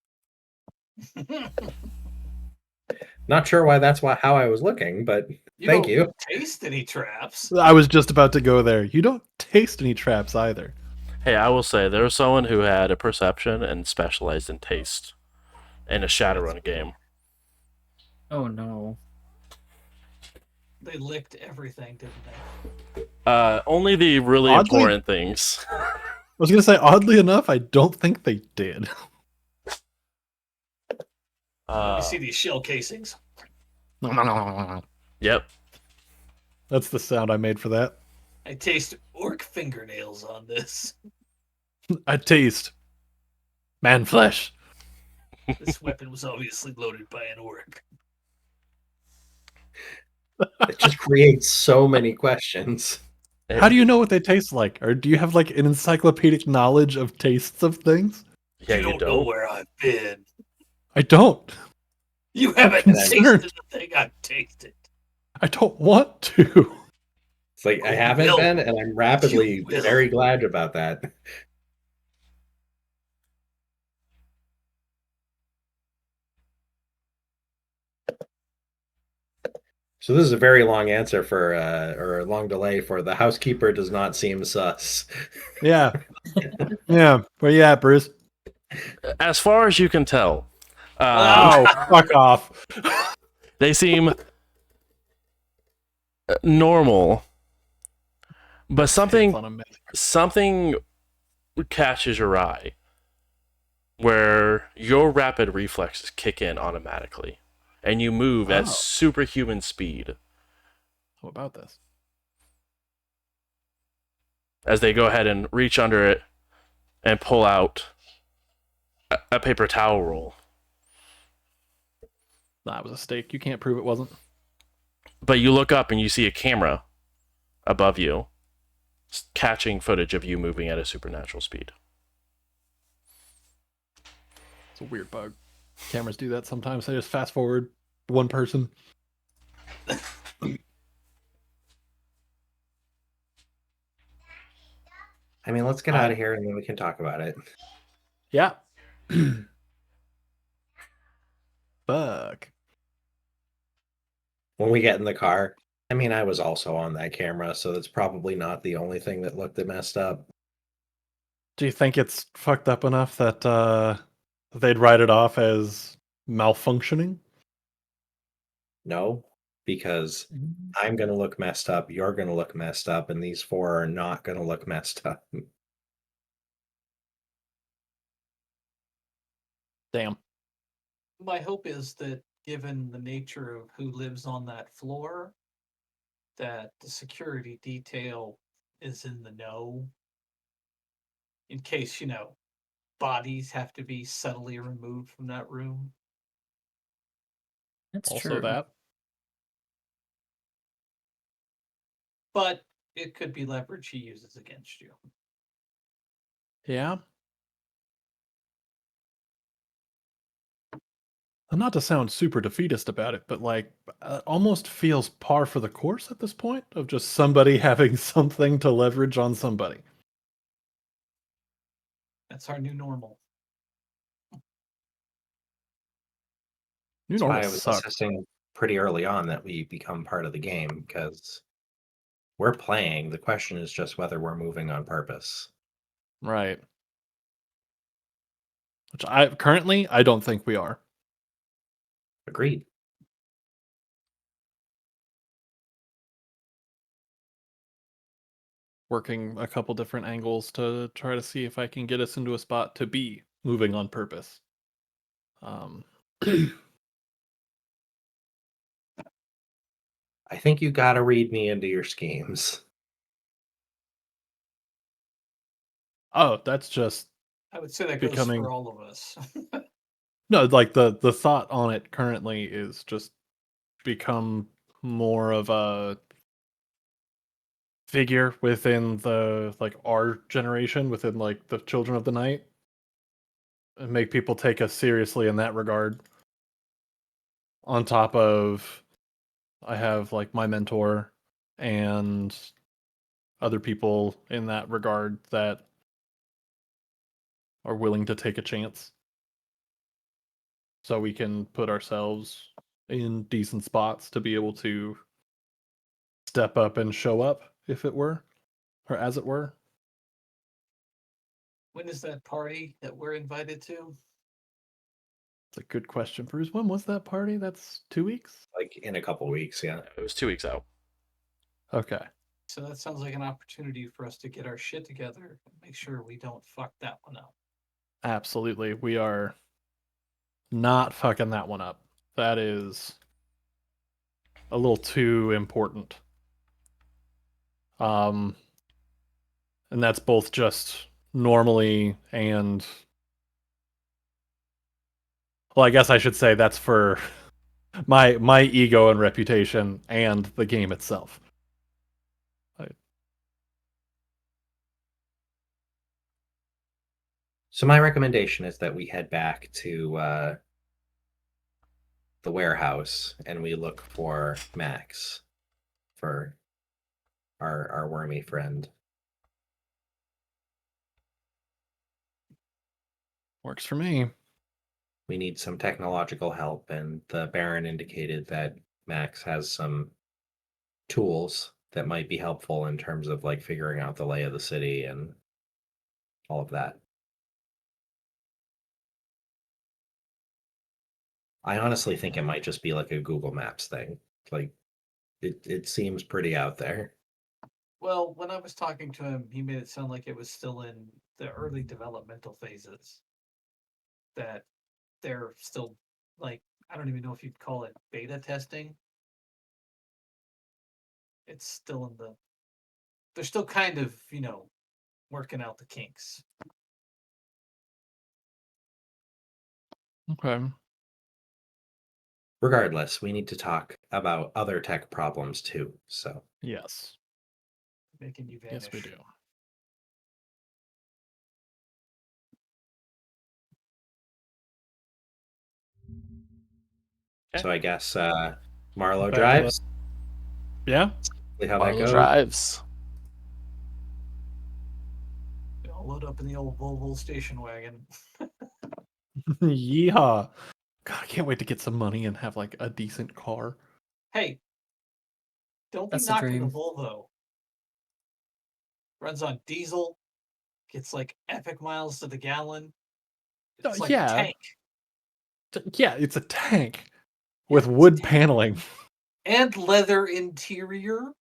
S3: Not sure why that's how I was looking, but thank
S4: don't
S3: you.
S4: Taste any traps?
S6: I was just about to go there. You don't taste any traps either.
S1: hey, I will say there was someone who had a perception and specialized in taste in a Shadowrun game.
S5: Oh no.
S4: They licked everything, didn't they?
S1: Only the really
S6: Oddly-
S1: important things.
S6: I was gonna say, oddly enough, I don't think they did.
S4: You see these shell casings?
S1: Yep.
S6: That's the sound I made for that.
S4: I taste orc fingernails on this.
S6: I taste man flesh.
S4: This weapon was obviously loaded by an orc.
S3: It just creates so many questions.
S6: How do you know what they taste like? Or do you have like an encyclopedic knowledge of tastes of things?
S1: Yeah,
S4: you don't know where I've been.
S6: I don't.
S4: You haven't
S6: concerned.
S4: tasted the thing I've tasted.
S6: I don't want to.
S3: It's like I
S4: You
S3: haven't
S4: will.
S3: been, and I'm rapidly
S4: You will.
S3: very glad about that. So this is a very long answer for, or a long delay for the housekeeper does not seem sus.
S6: Yeah. Yeah. Where you at, Bruce?
S1: As far as you can tell,
S6: Oh, fuck off.
S1: they seem normal, but
S6: Pants
S1: something
S6: on a myth.
S1: something catches your eye where your rapid reflexes kick in automatically and you move at
S6: Oh.
S1: superhuman speed
S6: How about this?
S1: as they go ahead and reach under it and pull out a paper towel roll.
S6: That was a stake. You can't prove it wasn't.
S1: But you look up and you see a camera above you catching footage of you moving at a supernatural speed.
S6: It's a weird bug. Cameras do that sometimes. They just fast forward one person.
S3: I mean, let's get out of here and then we can talk about it.
S6: Yeah. Fuck.
S3: When we get in the car, I mean, I was also on that camera, so that's probably not the only thing that looked messed up.
S6: Do you think it's fucked up enough that they'd write it off as malfunctioning?
S3: No, because I'm going to look messed up, you're going to look messed up, and these four are not going to look messed up.
S6: Damn.
S4: My hope is that given the nature of who lives on that floor, that the security detail is in the know in case, bodies have to be subtly removed from that room.
S5: That's
S6: Also
S5: true.
S6: that.
S4: But it could be leverage he uses against you.
S6: Yeah. And not to sound super defeatist about it, but almost feels par for the course at this point of just somebody having something to leverage on somebody.
S4: That's our new normal.
S6: New
S3: That's why
S6: normal
S3: I was
S6: sucks.
S3: insisting pretty early on that we become part of the game, because we're playing. The question is just whether we're moving on purpose.
S6: Right. Which I don't think we are.
S3: Agreed.
S6: Working a couple different angles to try to see if I can get us into a spot to be moving on purpose.
S3: I think you got to read me into your schemes.
S6: Oh, that's just
S4: I would say that
S6: becoming
S4: goes for all of us.
S6: no, like the thought on it currently is just become more of a figure within the our generation, within the Children of the Night, and make people take us seriously in that regard. On top of I have my mentor and other people in that regard that are willing to take a chance. So we can put ourselves in decent spots to be able to step up and show up, if it were, or as it were.
S4: When is that party that we're invited to?
S6: It's a good question, Bruce. When was that party? That's 2 weeks?
S3: Like in a couple weeks, yeah.
S1: It was 2 weeks out.
S6: Okay.
S4: So that sounds like an opportunity for us to get our shit together and make sure we don't fuck that one up.
S6: Absolutely. We are not fucking that one up. That is a little too important. And that's both just normally and well, I guess I should say that's for my ego and reputation and the game itself.
S3: So my recommendation is that we head back to the warehouse and we look for Max, for our wormy friend.
S6: Works for me.
S3: We need some technological help, and the Baron indicated that Max has some tools that might be helpful in terms of figuring out the lay of the city and all of that. I honestly think it might just be like a Google Maps thing. Like it seems pretty out there.
S4: Well, when I was talking to him, he made it sound like it was still in the early developmental phases. That they're still like, I don't even know if you'd call it beta testing. It's still in the, they're still kind of, working out the kinks.
S6: Okay.
S3: Regardless, we need to talk about other tech problems too. So
S6: Yes.
S4: Making you vanish.
S6: Yes, we do.
S3: I guess Marlo
S6: Back to
S3: drives.
S6: Yeah.
S3: See how that
S2: Marlo
S3: goes.
S2: drives.
S4: I'll load up in the old Volvo station wagon.
S6: Yeehaw. God, I can't wait to get some money and have like a decent car.
S4: Hey, don't be
S5: That's the
S4: knocking the
S5: dream.
S4: Volvo. Runs on diesel, gets like epic miles to the gallon. It's like a
S6: Yeah.
S4: tank.
S6: Yeah, it's a tank with
S4: it's a
S6: wood
S4: tank.
S6: paneling.
S4: And leather interior.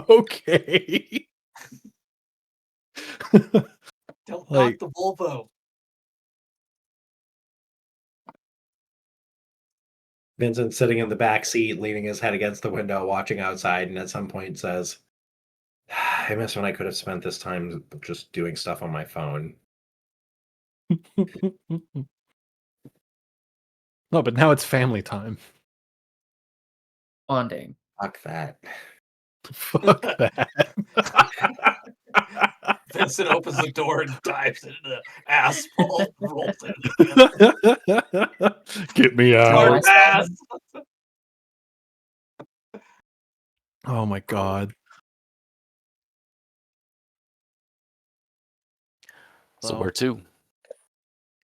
S6: Okay.
S4: Don't knock
S6: Like,
S4: the Volvo.
S3: Vincent's sitting in the back seat, leaning his head against the window, watching outside, and at some point says, I miss when I could have spent this time just doing stuff on my phone.
S6: no, but now it's family time.
S5: Bonding.
S3: Fuck that.
S6: Fuck that.
S4: Vincent opens the door and dives into the asphalt, rolls it.
S6: Get me
S4: Hard
S6: out.
S4: pass.
S6: Oh my god.
S2: So
S6: Well,
S2: where to?
S6: I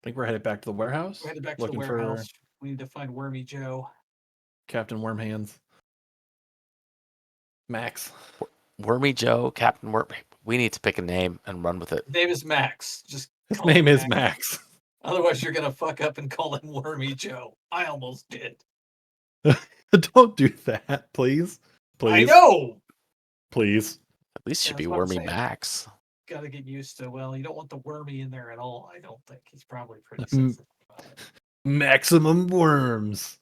S6: think we're headed back to the warehouse.
S4: We're headed back to
S6: looking
S4: the
S6: for
S4: warehouse. We need to find Wormy Joe.
S6: Captain Wormhands. Max.
S2: Wormy Joe, Captain Worm. We need to pick a name and run with it.
S4: His name is Max. Just
S6: His
S4: call him
S6: name is Max.
S4: Otherwise, you're gonna fuck up and call him Wormy Joe. I almost did.
S6: Don't do that, please.
S4: I
S6: Please.
S4: know.
S6: Please.
S2: At least it should
S4: That's
S2: be
S4: what I'm
S2: Wormy
S4: saying.
S2: Max.
S4: Got to get used to. Well, you don't want the Wormy in there at all. I don't think he's probably pretty
S6: Mm.
S4: sensitive about it.
S6: Maximum worms.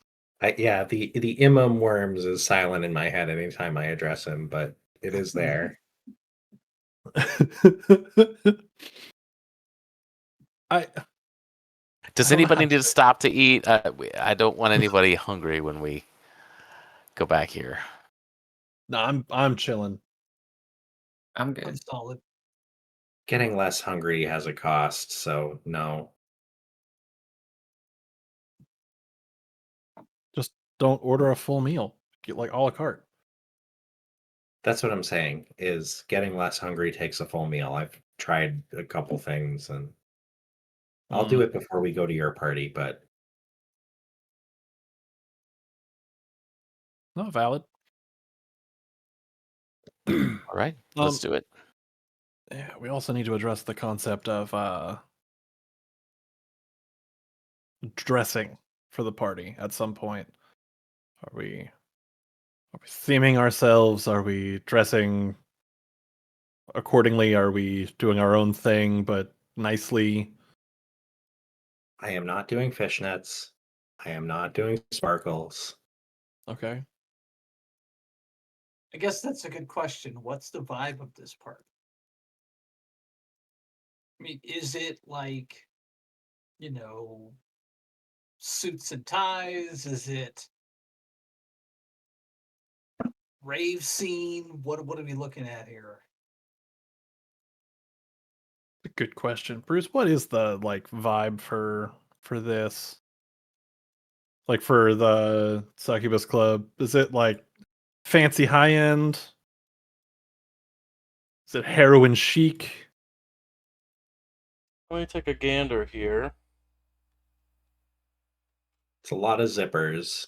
S3: Yeah, the Imam Worms is silent in my head anytime I address him, but it is there.
S6: I
S2: Does
S6: I don't know
S2: anybody
S6: how
S2: need to stop to eat? I don't want anybody hungry when we go back here.
S6: No, I'm chilling.
S5: I'm
S4: I'm
S5: good.
S4: solid.
S3: Getting less hungry has a cost, so no.
S6: Just don't order a full meal. Get like a la carte.
S3: That's what I'm saying, is getting less hungry takes a full meal. I've tried a couple things, and I'll do it before we go to your party, but
S6: Not valid.
S2: All right, let's do it.
S6: Yeah, we also need to address the concept of dressing for the party at some point. Are we theming ourselves? Are we dressing accordingly? Are we doing our own thing but nicely?
S3: I am not doing fishnets. I am not doing sparkles.
S6: Okay.
S4: I guess that's a good question. What's the vibe of this part? I mean, is it like, suits and ties? Is it rave scene? What are we looking at here?
S6: Good question. Bruce, what is the like vibe for this? Like for the Succubus Club? Is it like fancy high end? Is it heroin chic?
S1: Let me take a gander here.
S3: It's a lot of zippers.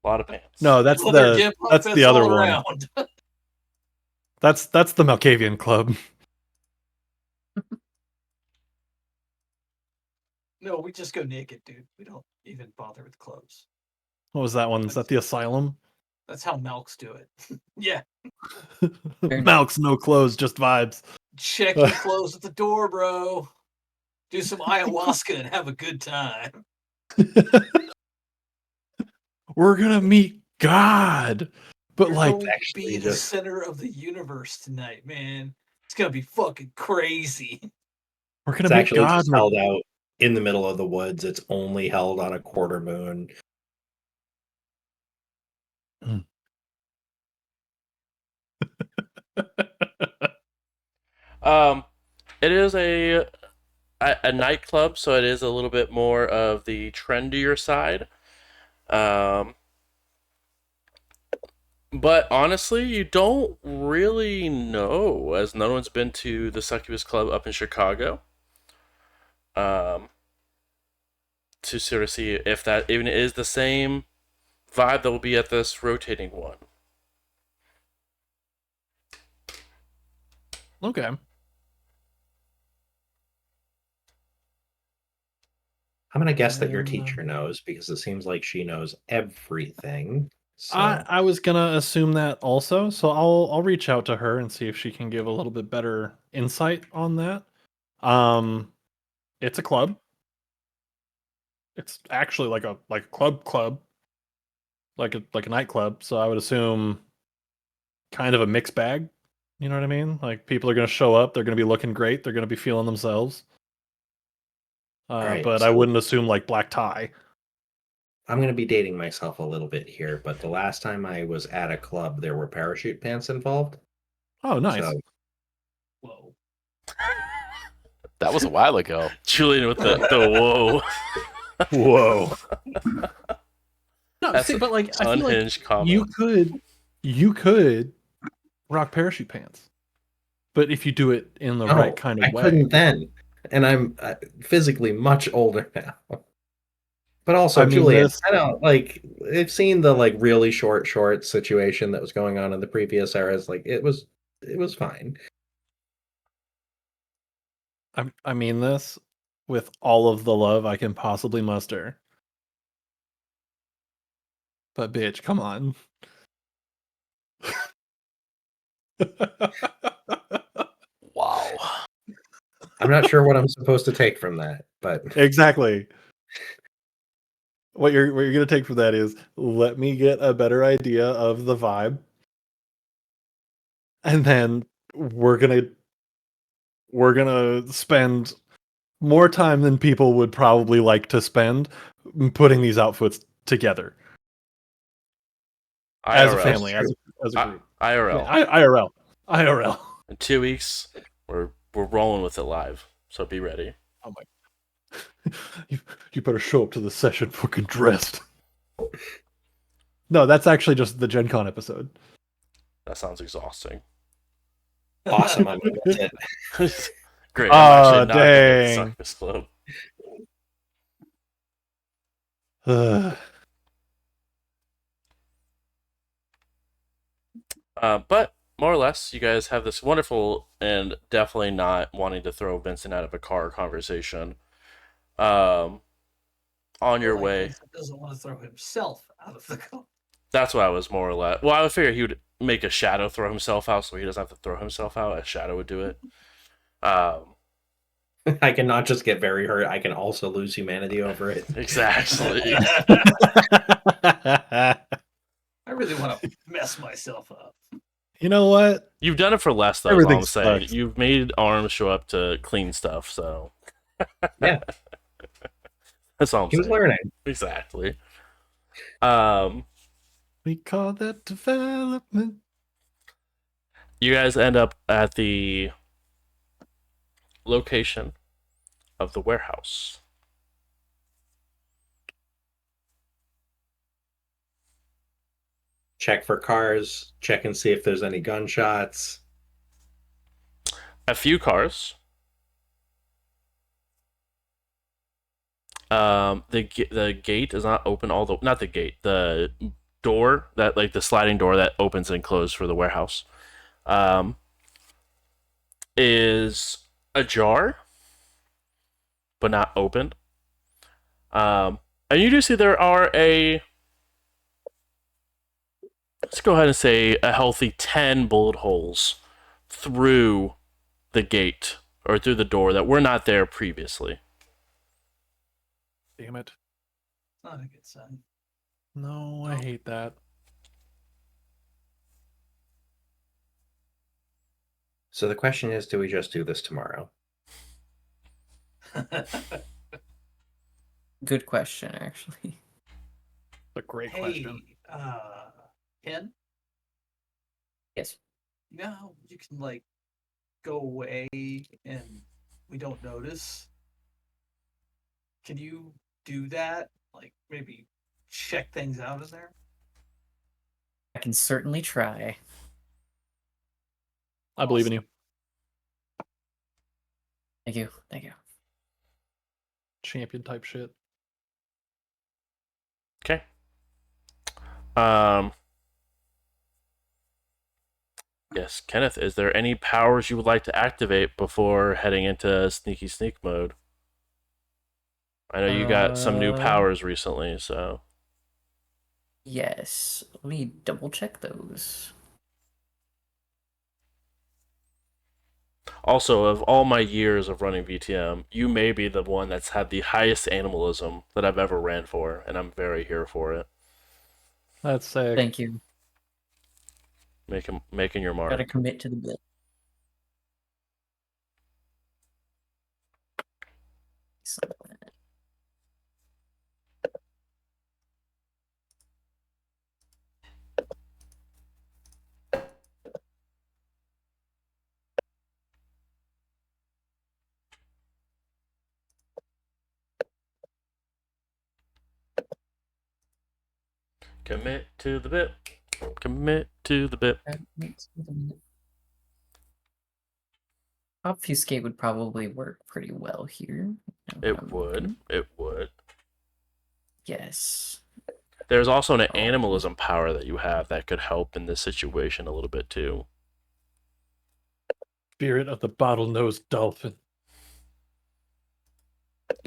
S1: A lot of pants.
S6: No, that's
S4: Leather
S6: the
S4: gimp
S6: that's
S4: outfits
S6: the other
S4: all
S6: one.
S4: around.
S6: That's the Malkavian Club.
S4: No, we just go naked, dude. We don't even bother with clothes.
S6: What was that one? Is that the asylum?
S4: That's how Malks do it. Yeah.
S5: Fair
S6: Malk's no clothes, just vibes.
S4: Check your clothes at the door, bro. Do some ayahuasca and have a good time.
S6: We're gonna meet God, but
S4: You're
S6: like
S4: going to
S3: actually
S4: be the
S3: just-
S4: center of the universe tonight, man. It's gonna be fucking crazy.
S6: we're gonna
S3: It's
S6: meet
S3: actually
S6: God.
S3: just held out in the middle of the woods. It's only held on a quarter moon.
S1: It is a nightclub, so it is a little bit more of the trendier side. But honestly, you don't really know, as no one's been to the Succubus Club up in Chicago. To sort of see if that even is the same vibe that will be at this rotating one.
S6: Okay.
S3: I'm gonna guess that your
S6: And,
S3: teacher knows because it seems like she knows everything. So
S6: I was gonna assume that also, so I'll reach out to her and see if she can give a little bit better insight on that. It's a club. It's actually like a club, like a nightclub. So I would assume kind of a mixed bag. You know what I mean? Like people are gonna show up, they're gonna be looking great, they're gonna be feeling themselves.
S3: right,
S6: But I
S3: so
S6: wouldn't assume like black tie.
S3: I'm gonna be dating myself a little bit here, but the last time I was at a club, there were parachute pants involved.
S6: Oh, nice.
S3: So
S4: Whoa.
S2: That was a while ago.
S1: Julian with the whoa.
S6: Whoa. No,
S1: That's
S6: see, but like I feel like
S1: unhinged comment.
S6: you could rock parachute pants, but if you do it in the right kind of
S3: I
S6: way,
S3: couldn't then, and I'm physically much older now. But also,
S6: I mean,
S3: Julian,
S6: this-
S3: I don't like. I've seen the like really short situation that was going on in the previous eras. Like it was fine.
S6: I mean this with all of the love I can possibly muster. But bitch, come on.
S2: Wow.
S3: I'm not sure what I'm supposed to take from that, but
S6: Exactly. What you're gonna take from that is let me get a better idea of the vibe, and then we're gonna spend more time than people would probably like to spend putting these outfits together as a
S1: IRL.
S6: family, as a group.
S1: IRL.
S6: Yeah, IRL.
S1: In 2 weeks, we're rolling with it live. So be ready.
S6: Oh my! You better show up to the session fucking dressed. No, that's actually just the Gen Con episode.
S1: That sounds exhausting.
S3: awesome. I mean, that's it.
S1: Great.
S6: Aw,
S1: I'm actually not going to
S6: dang.
S1: Succubus Club. But more or less, you guys have this wonderful and definitely not wanting to throw Vincent out of a car conversation. On your
S4: Like
S1: way.
S4: Vincent doesn't want to throw himself out of the car.
S1: That's what I was more or less. Well, I would figure he would make a Shadow throw himself out, so he doesn't have to throw himself out. A Shadow would do it.
S3: I can not just get very hurt. I can also lose humanity over it.
S1: Exactly.
S4: I really want to mess myself up.
S6: You know what?
S1: You've done it for less, though. Is all
S6: Everything
S1: I'm saying.
S6: sucks.
S1: You've made arms show up to clean stuff, so
S3: Yeah,
S1: that's all I'm
S3: he was
S1: saying.
S3: learning.
S1: Exactly.
S6: We call that development.
S1: You guys end up at the location of the warehouse.
S3: Check for cars. Check and see if there's any gunshots.
S1: A few cars. The gate is not open all the not the gate, the door that like the sliding door that opens and closes for the warehouse is ajar but not opened. And you do see there are let's go ahead and say a healthy 10 bullet holes through the gate or through the door that were not there previously.
S6: Damn it.
S4: Not a good sign.
S6: No, I hate that.
S3: So the question is, do we just do this tomorrow?
S5: Good question, actually.
S6: A great
S4: Hey,
S6: question.
S4: Ken,
S5: Yes.
S4: you know how you can like go away and we don't notice? Can you do that? Like maybe check things out in there?
S5: I can certainly try.
S6: I believe in you.
S5: Thank you. Thank you.
S6: Champion type shit.
S1: Okay. Yes, Kenneth, is there any powers you would like to activate before heading into sneaky sneak mode? I know you got some new powers recently, so.
S5: Yes. Let me double check those.
S1: Also, of all my years of running VTM, you may be the one that's had the highest animalism that I've ever ran for, and I'm very here for it.
S6: That's sick.
S5: Thank you.
S1: Making your mark.
S5: Gotta commit to the bit.
S1: Commit to the bit. Commit to the bit.
S5: Obfuscate would probably work pretty well here.
S1: It would. It would.
S5: Yes.
S1: There's also an animalism power that you have that could help in this situation a little bit too.
S6: Spirit of the bottlenose dolphin.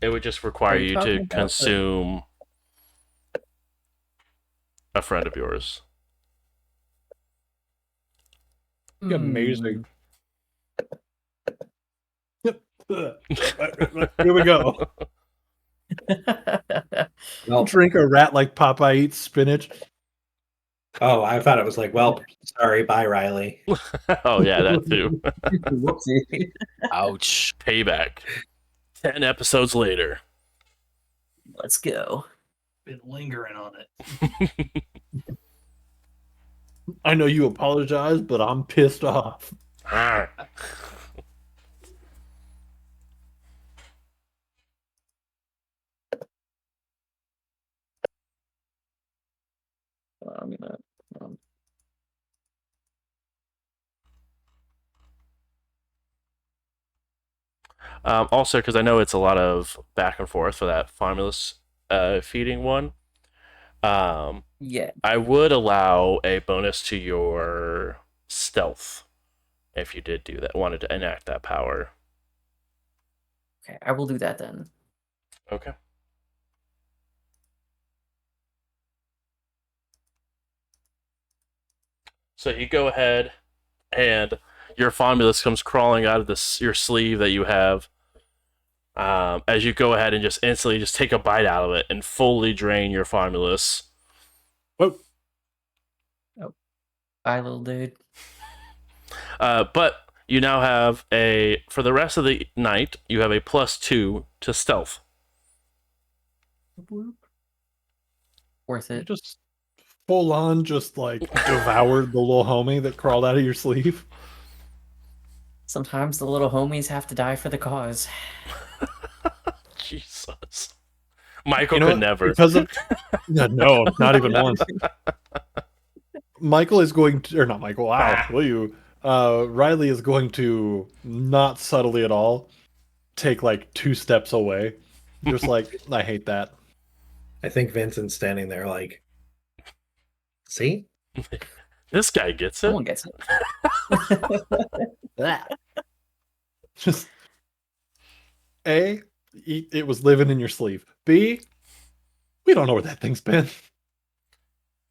S1: It would just require you to consume a friend of yours.
S6: Amazing. Here we go.
S3: Well,
S6: Drink a rat like Popeye eats spinach.
S3: oh, I thought it was like, well, sorry, bye, Riley.
S1: Oh yeah, that too.
S5: Whoopsie.
S2: Ouch.
S1: Payback. 10 episodes later.
S5: Let's go.
S4: Been lingering on it.
S6: I know you apologize, but I'm pissed off.
S5: I'm gonna.
S1: Also, because I know it's a lot of back and forth for that formulous feeding one.
S5: Yeah.
S1: I would allow a bonus to your stealth if you did do that, wanted to enact that power.
S5: Okay, I will do that then.
S1: Okay. So you go ahead, and your Famulus comes crawling out of your sleeve that you have. As you go ahead and just instantly just take a bite out of it and fully drain your Famulus.
S6: Whoa.
S5: Oh. Bye, little dude.
S1: But you now have for the rest of the night, you have a +2 to stealth.
S5: Worth
S6: You
S5: it.
S6: just full on just like devoured the little homie that crawled out of your sleeve.
S5: Sometimes the little homies have to die for the cause.
S1: Jesus. Michael
S6: You know
S1: could
S6: what?
S1: never.
S6: Because of no, not even once. Michael is going to, or not Michael. Wow, will you? Riley is going to not subtly at all take like 2 steps away, just like I hate that.
S3: I think Vincent's standing there like, see?
S1: This guy gets it.
S5: Someone gets it.
S6: Just A, it was living in your sleeve. B, We don't know where that thing's been.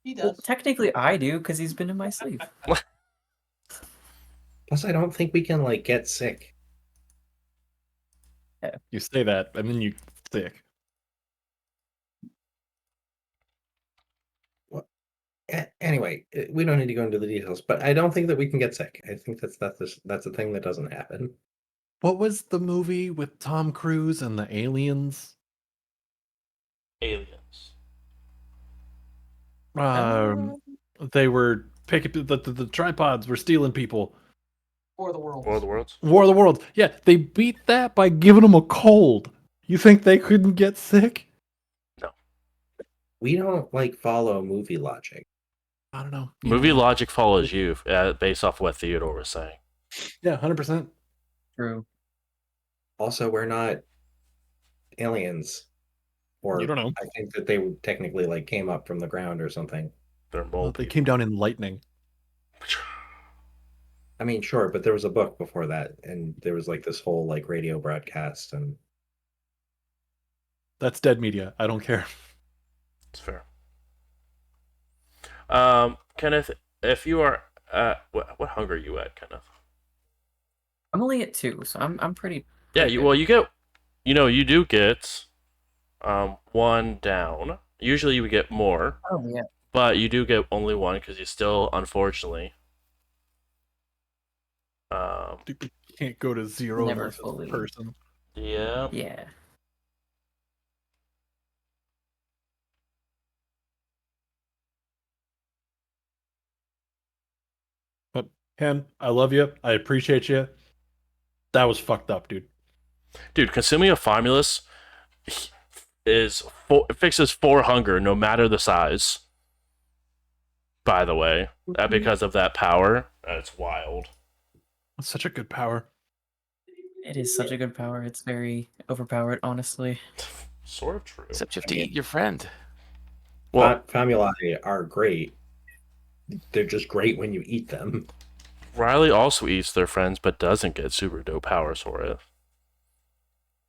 S4: He
S5: Well,
S4: does.
S5: technically, I do because he's been in my sleep.
S3: Plus, I don't think we can like get sick.
S6: You say that, and then you sick.
S3: Anyway, we don't need to go into the details, but I don't think that we can get sick. I think that's a thing that doesn't happen.
S6: What was the movie with Tom Cruise and the aliens?
S1: Aliens.
S6: They were picking the tripods were stealing people.
S4: For the world.
S1: War of the Worlds.
S6: War of the Worlds. Yeah, they beat that by giving them a cold. You think they couldn't get sick?
S3: We don't like follow movie logic.
S6: I don't know.
S1: Movie logic follows you based off what Theodore was saying.
S6: Yeah, 100%.
S5: True.
S3: Also, we're not aliens, or
S6: You don't know.
S3: I think that they technically like came up from the ground or something.
S1: They're
S6: Well,
S1: mold
S6: they
S1: people.
S6: came down in lightning.
S3: I mean, sure, but there was a book before that, and there was like this whole like radio broadcast, and
S6: That's dead media. I don't care.
S1: It's fair. Kenneth, if you are, what hunger are you at, Kenneth?
S5: I'm only at 2, so I'm pretty.
S1: Yeah,
S5: pretty
S1: you
S5: good.
S1: you get, you do get, 1 down. Usually you would get more,
S5: Oh yeah.
S1: but you do get only 1 because you still, unfortunately,
S6: You can't go to 0
S5: Never
S6: unless it's
S5: fully.
S6: a person.
S1: yeah.
S5: Yeah.
S6: But Ken, I love you. I appreciate you. That was fucked up, dude.
S1: Dude, consuming a Famulus it fixes 4 hunger no matter the size. By the way, because of that power, it's wild.
S6: That's such a good power.
S5: It is such a good power. It's very overpowered, honestly.
S1: Sort of true.
S2: Except you have to eat your friend.
S1: Well,
S3: Famuli are great. They're just great when you eat them.
S1: Riley also eats their friends, but doesn't get super dope powers for it.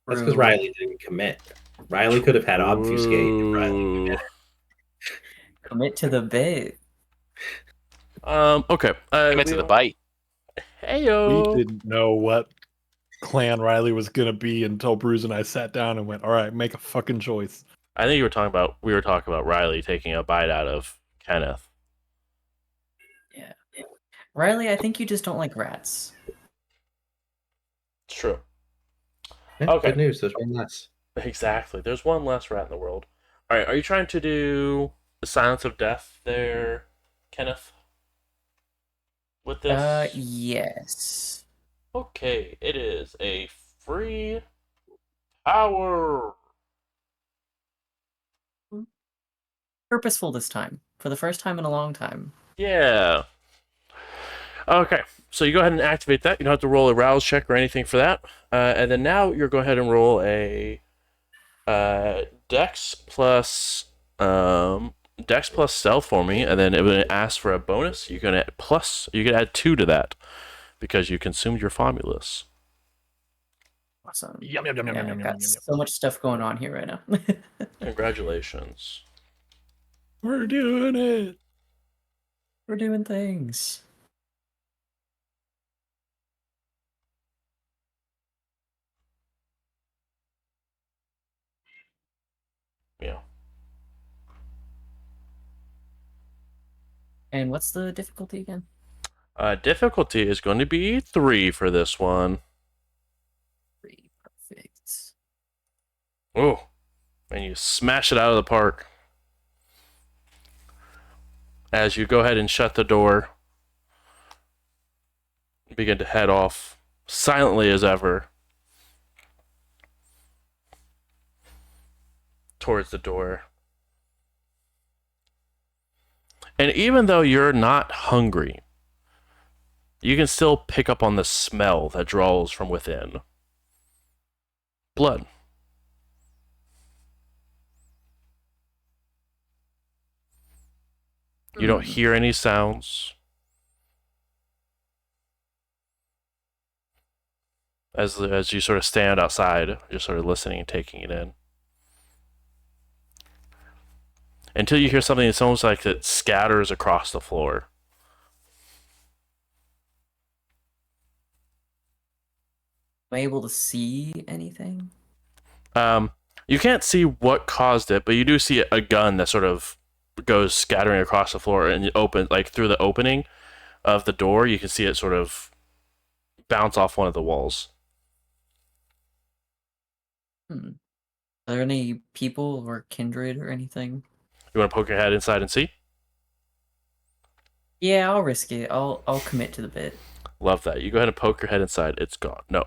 S3: That's because
S5: True.
S3: Riley didn't commit. Riley could have had obfuscate. If Riley
S1: Ooh.
S3: committed.
S5: Commit to the bit.
S1: Okay.
S2: Commit to the bite.
S1: Heyo.
S6: We didn't know what clan Riley was gonna be until Bruce and I sat down and went, "All right, make a fucking choice."
S1: I think we were talking about Riley taking a bite out of Kenneth.
S5: Yeah. Riley, I think you just don't like rats.
S1: It's true.
S3: Yeah,
S1: Okay.
S3: Good news. There's one less.
S1: Exactly. There's one less rat in the world. All right. Are you trying to do the Silence of Death there, Kenneth? With this?
S5: Yes.
S1: Okay. It is a free power.
S5: Purposeful this time. For the first time in a long time.
S1: Yeah. Okay. So you go ahead and activate that. You don't have to roll a rouse check or anything for that. And then now you're go ahead and roll a Dex plus stealth for me, and then when it asks for a bonus, you can add 2 to that because you consumed your Famulus.
S5: Awesome.
S6: Yum yum yum yum
S5: Yeah,
S6: yum
S5: I've
S6: yum
S5: got
S6: yum yum.
S5: so much stuff going on here right now.
S1: Congratulations.
S6: We're doing it.
S5: We're doing things.
S1: Yeah.
S5: And what's the difficulty again?
S1: Difficulty is going to be 3 for this one.
S5: 3. Perfect.
S1: Oh, and you smash it out of the park. As you go ahead and shut the door, begin to head off silently as ever towards the door. And even though you're not hungry, you can still pick up on the smell that draws from within. Blood. You don't hear any sounds. As you sort of stand outside, just sort of listening and taking it in. until you hear something that's almost like it scatters across the floor.
S5: Am I able to see anything?
S1: You can't see what caused it, but you do see a gun that sort of goes scattering across the floor and open like through the opening of the door. You can see it sort of bounce off one of the walls.
S5: Are there any people or kindred or anything?
S1: You want to poke your head inside and see?
S5: Yeah, I'll risk it. I'll commit to the bit.
S1: Love that. You go ahead and poke your head inside. It's gone. No.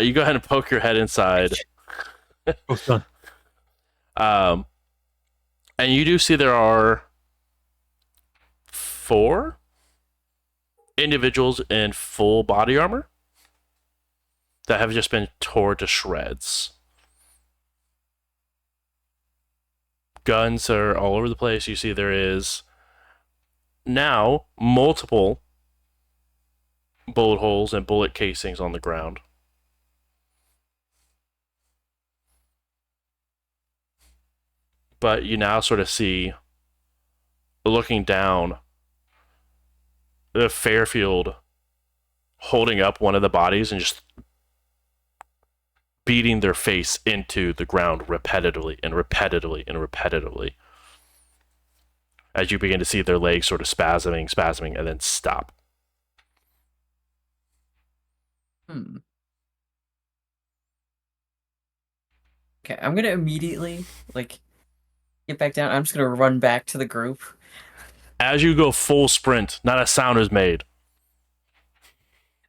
S1: You go ahead and poke your head inside.
S6: Both done.
S1: And you do see there are 4 individuals in full body armor that have just been torn to shreds. Guns are all over the place. You see there is now multiple bullet holes and bullet casings on the ground. But you now sort of see, looking down, the Fairfield holding up one of the bodies and just beating their face into the ground repetitively and repetitively and repetitively. As you begin to see their legs sort of spasming, and then stop.
S5: Okay, I'm gonna immediately get back down. I'm just gonna run back to the group.
S1: As you go full sprint, not a sound is made.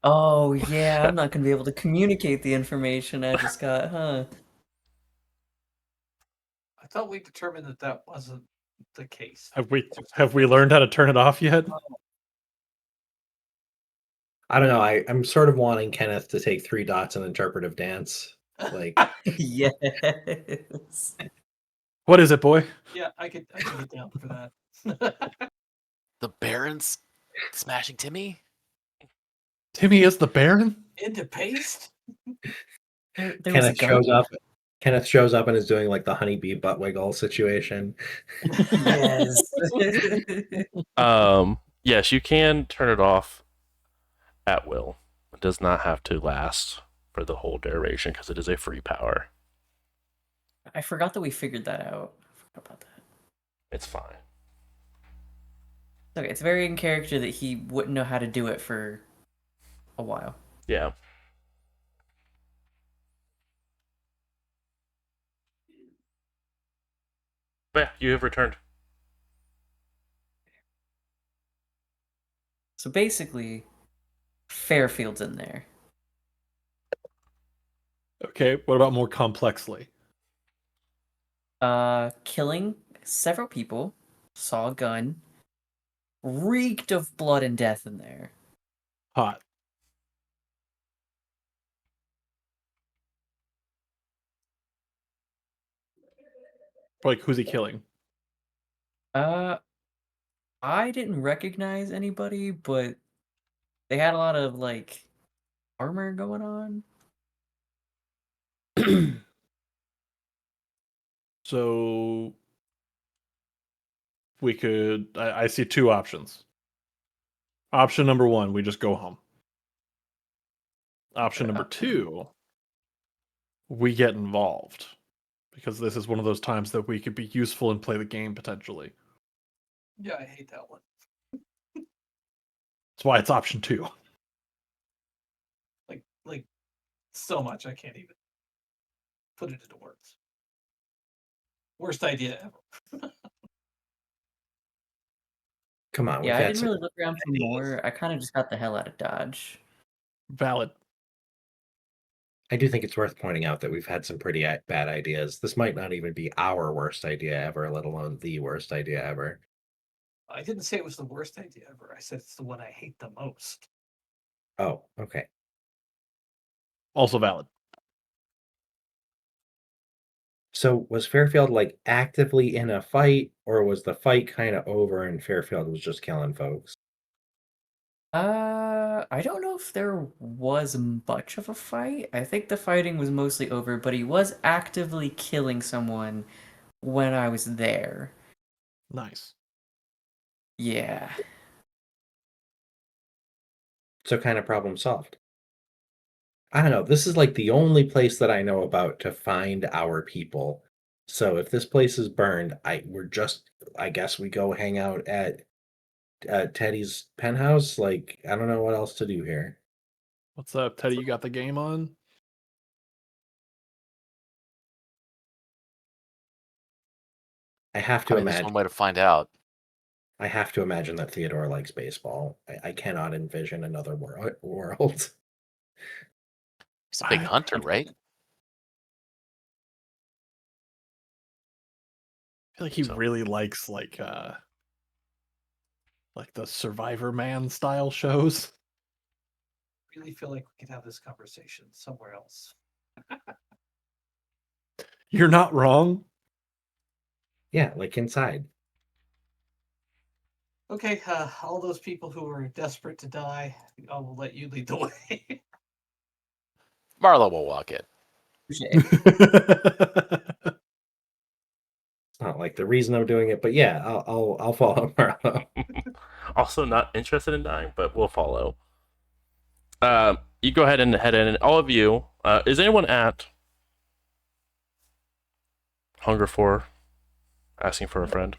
S5: Oh yeah, I'm not gonna be able to communicate the information I just got, huh?
S4: I thought we determined that that wasn't the case.
S6: Have we learned how to turn it off yet?
S3: I don't know. I'm sort of wanting Kenneth to take 3 dots in interpretive dance. Like,
S5: Yes.
S6: What is it, boy?
S4: Yeah, I could get down for that.
S2: The Baron's smashing Timmy?
S6: Timmy is the Baron?
S4: Into paste?
S5: There was a
S3: Kenneth
S5: gun.
S3: shows up. Kenneth shows up and is doing like the honeybee butt wiggle situation.
S5: Yes.
S1: Yes, you can turn it off at will. It does not have to last for the whole duration because it is a free power.
S5: I forgot that we figured that out. I forgot about that.
S1: It's fine.
S5: Okay, it's very in character that he wouldn't know how to do it for a while.
S1: Yeah. But yeah, you have returned.
S5: So basically, Fairfield's in there.
S6: Okay, what about more complexly?
S5: Killing several people, saw a gun, reeked of blood and death in there.
S6: Hot. Like, who's he killing?
S5: I didn't recognize anybody, but they had a lot of armor going on.
S6: So we could. I see 2 options. Option number 1, we just go home. Option number 2, we get involved. Because this is one of those times that we could be useful and play the game potentially.
S4: Yeah, I hate that one.
S6: That's why it's option 2.
S4: Like so much I can't even put it into words. Worst idea ever.
S3: Come on,
S5: Yeah, I
S3: we've had
S5: didn't
S3: some
S5: really look around for
S3: ideas.
S5: more. I kind of just got the hell out of Dodge.
S6: Valid.
S3: I do think it's worth pointing out that we've had some pretty bad ideas. This might not even be our worst idea ever, let alone the worst idea ever.
S4: I didn't say it was the worst idea ever. I said it's the one I hate the most.
S3: Oh, okay.
S6: Also valid.
S3: So was Fairfield like actively in a fight, or was the fight kind of over and Fairfield was just killing folks?
S5: I don't know if there was much of a fight. I think the fighting was mostly over, but he was actively killing someone when I was there.
S6: Nice.
S5: Yeah.
S3: So kind of problem solved. I don't know. This is like the only place that I know about to find our people. So if this place is burned, I guess we go hang out at Teddy's penthouse. Like, I don't know what else to do here.
S6: What's up, Teddy? You got the game on?
S3: I have
S2: I
S3: to
S2: mean, there's
S3: imagine.
S2: one way to find out.
S3: I have to imagine that Theodore likes baseball. I cannot envision another world.
S2: He's a big hunter, right?
S6: I feel like he
S1: So-
S6: really likes like the Survivor Man style shows.
S4: Really feel like we could have this conversation somewhere else.
S6: You're not wrong.
S3: Yeah, like inside.
S4: Okay, all those people who are desperate to die, I will let you lead the way.
S2: Marlo will walk in.
S3: It's not like the reason I'm doing it, but yeah, I'll follow Marlo.
S1: Also not interested in dying, but we'll follow. You go ahead and head in, and all of you. Is anyone at Hunger for asking for a friend?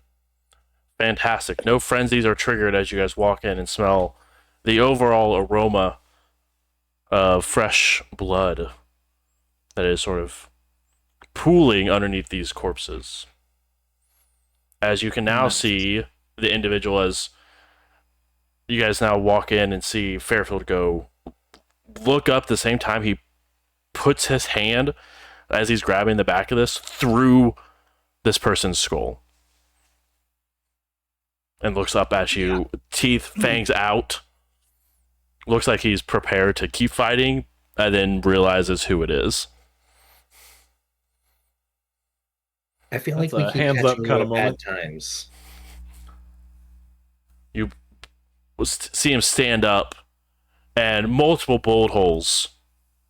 S1: Fantastic. No frenzies are triggered as you guys walk in and smell the overall aroma of fresh blood that is sort of pooling underneath these corpses. As you can now
S5: Nice.
S1: see the individual, as you guys now walk in and see Fairfield go look up the same time he puts his hand, as he's grabbing the back of this, through this person's skull. And looks up at you, teeth, fangs out. Looks like he's prepared to keep fighting, and then realizes who it is.
S3: I feel
S6: That's
S3: like we
S6: a
S3: keep
S6: hands up
S3: catching
S6: kinda
S3: you at bad
S6: moment.
S3: times.
S1: You see him stand up, and multiple bullet holes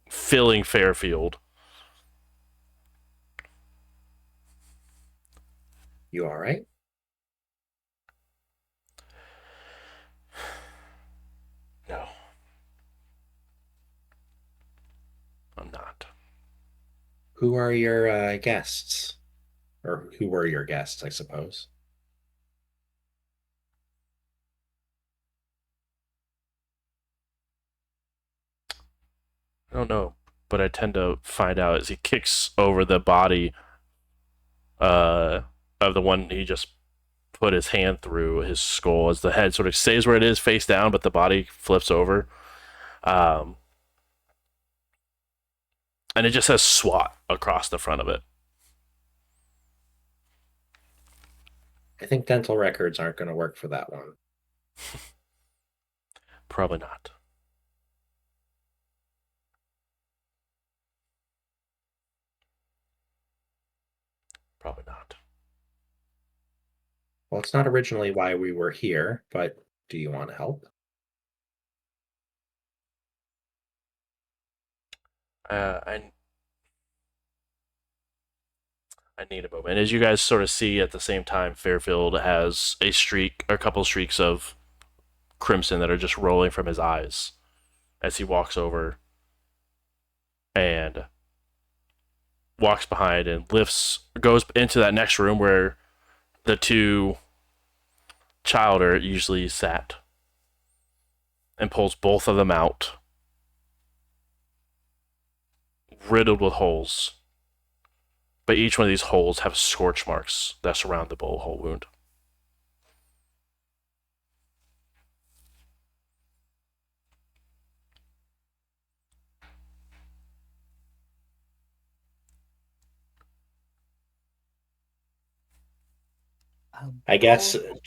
S1: filling Fairfield.
S3: You all right?
S1: No. I'm not.
S3: Who are your guests? Or who were your guests, I suppose?
S1: I don't know, but I tend to find out as he kicks over the body of the one he just put his hand through his skull, as the head sort of stays where it is, face down, but the body flips over. And it just says SWAT across the front of it.
S3: I think dental records aren't going to work for that one.
S1: Probably not. Probably not.
S3: Well, it's not originally why we were here, but do you want to help?
S1: I need a moment. As you guys sort of see at the same time, Fairfield has a couple streaks of crimson that are just rolling from his eyes as he walks over and walks behind and goes into that next room where the two Childer usually sat, and pulls both of them out, riddled with holes. But each one of these holes have scorch marks that surround the bullet hole wound.
S3: I guess
S4: Well,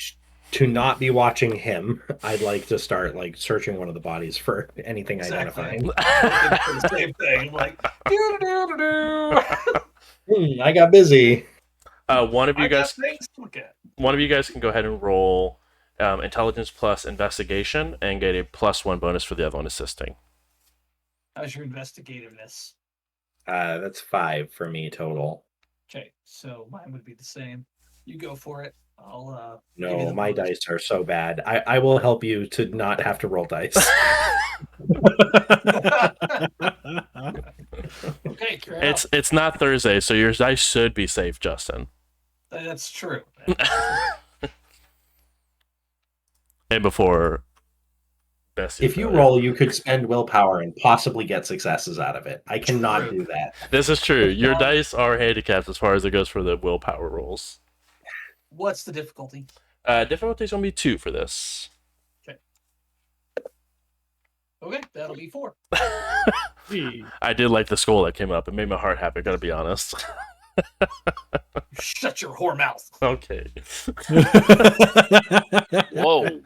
S3: to not be watching him, I'd like to start like searching one of the bodies for anything
S4: exactly.
S3: identifying.
S4: Looking for the same thing. I'm like, do.
S3: I got busy.
S1: One of
S4: I
S1: you
S4: got
S1: guys,
S4: things to look at.
S1: one of you guys can go ahead and roll intelligence plus investigation and get a +1 bonus for the other one assisting.
S4: How's your investigativeness?
S3: That's 5 for me total.
S4: Okay, so mine would be the same. You go for it. I'll give you
S3: No,
S4: the
S3: my
S4: bonus.
S3: dice are so bad. I will help you to not have to roll dice.
S4: Okay, fair enough.
S1: It's not Thursday, so your dice should be safe, Justin.
S4: That's true. That's true.
S1: And before Bessie,
S3: If you roll, you could spend willpower and possibly get successes out of it. I cannot
S4: True.
S3: do that.
S1: this is true. Your
S4: Um,
S1: dice are handicapped as far as it goes for the willpower rolls.
S4: What's the difficulty?
S1: Difficulty's gonna be 2 for this.
S4: Okay, that'll be 4.
S1: I did like the skull that came up. It made my heart happy. Gotta be honest.
S4: Shut your whore mouth.
S1: Okay.
S2: Whoa.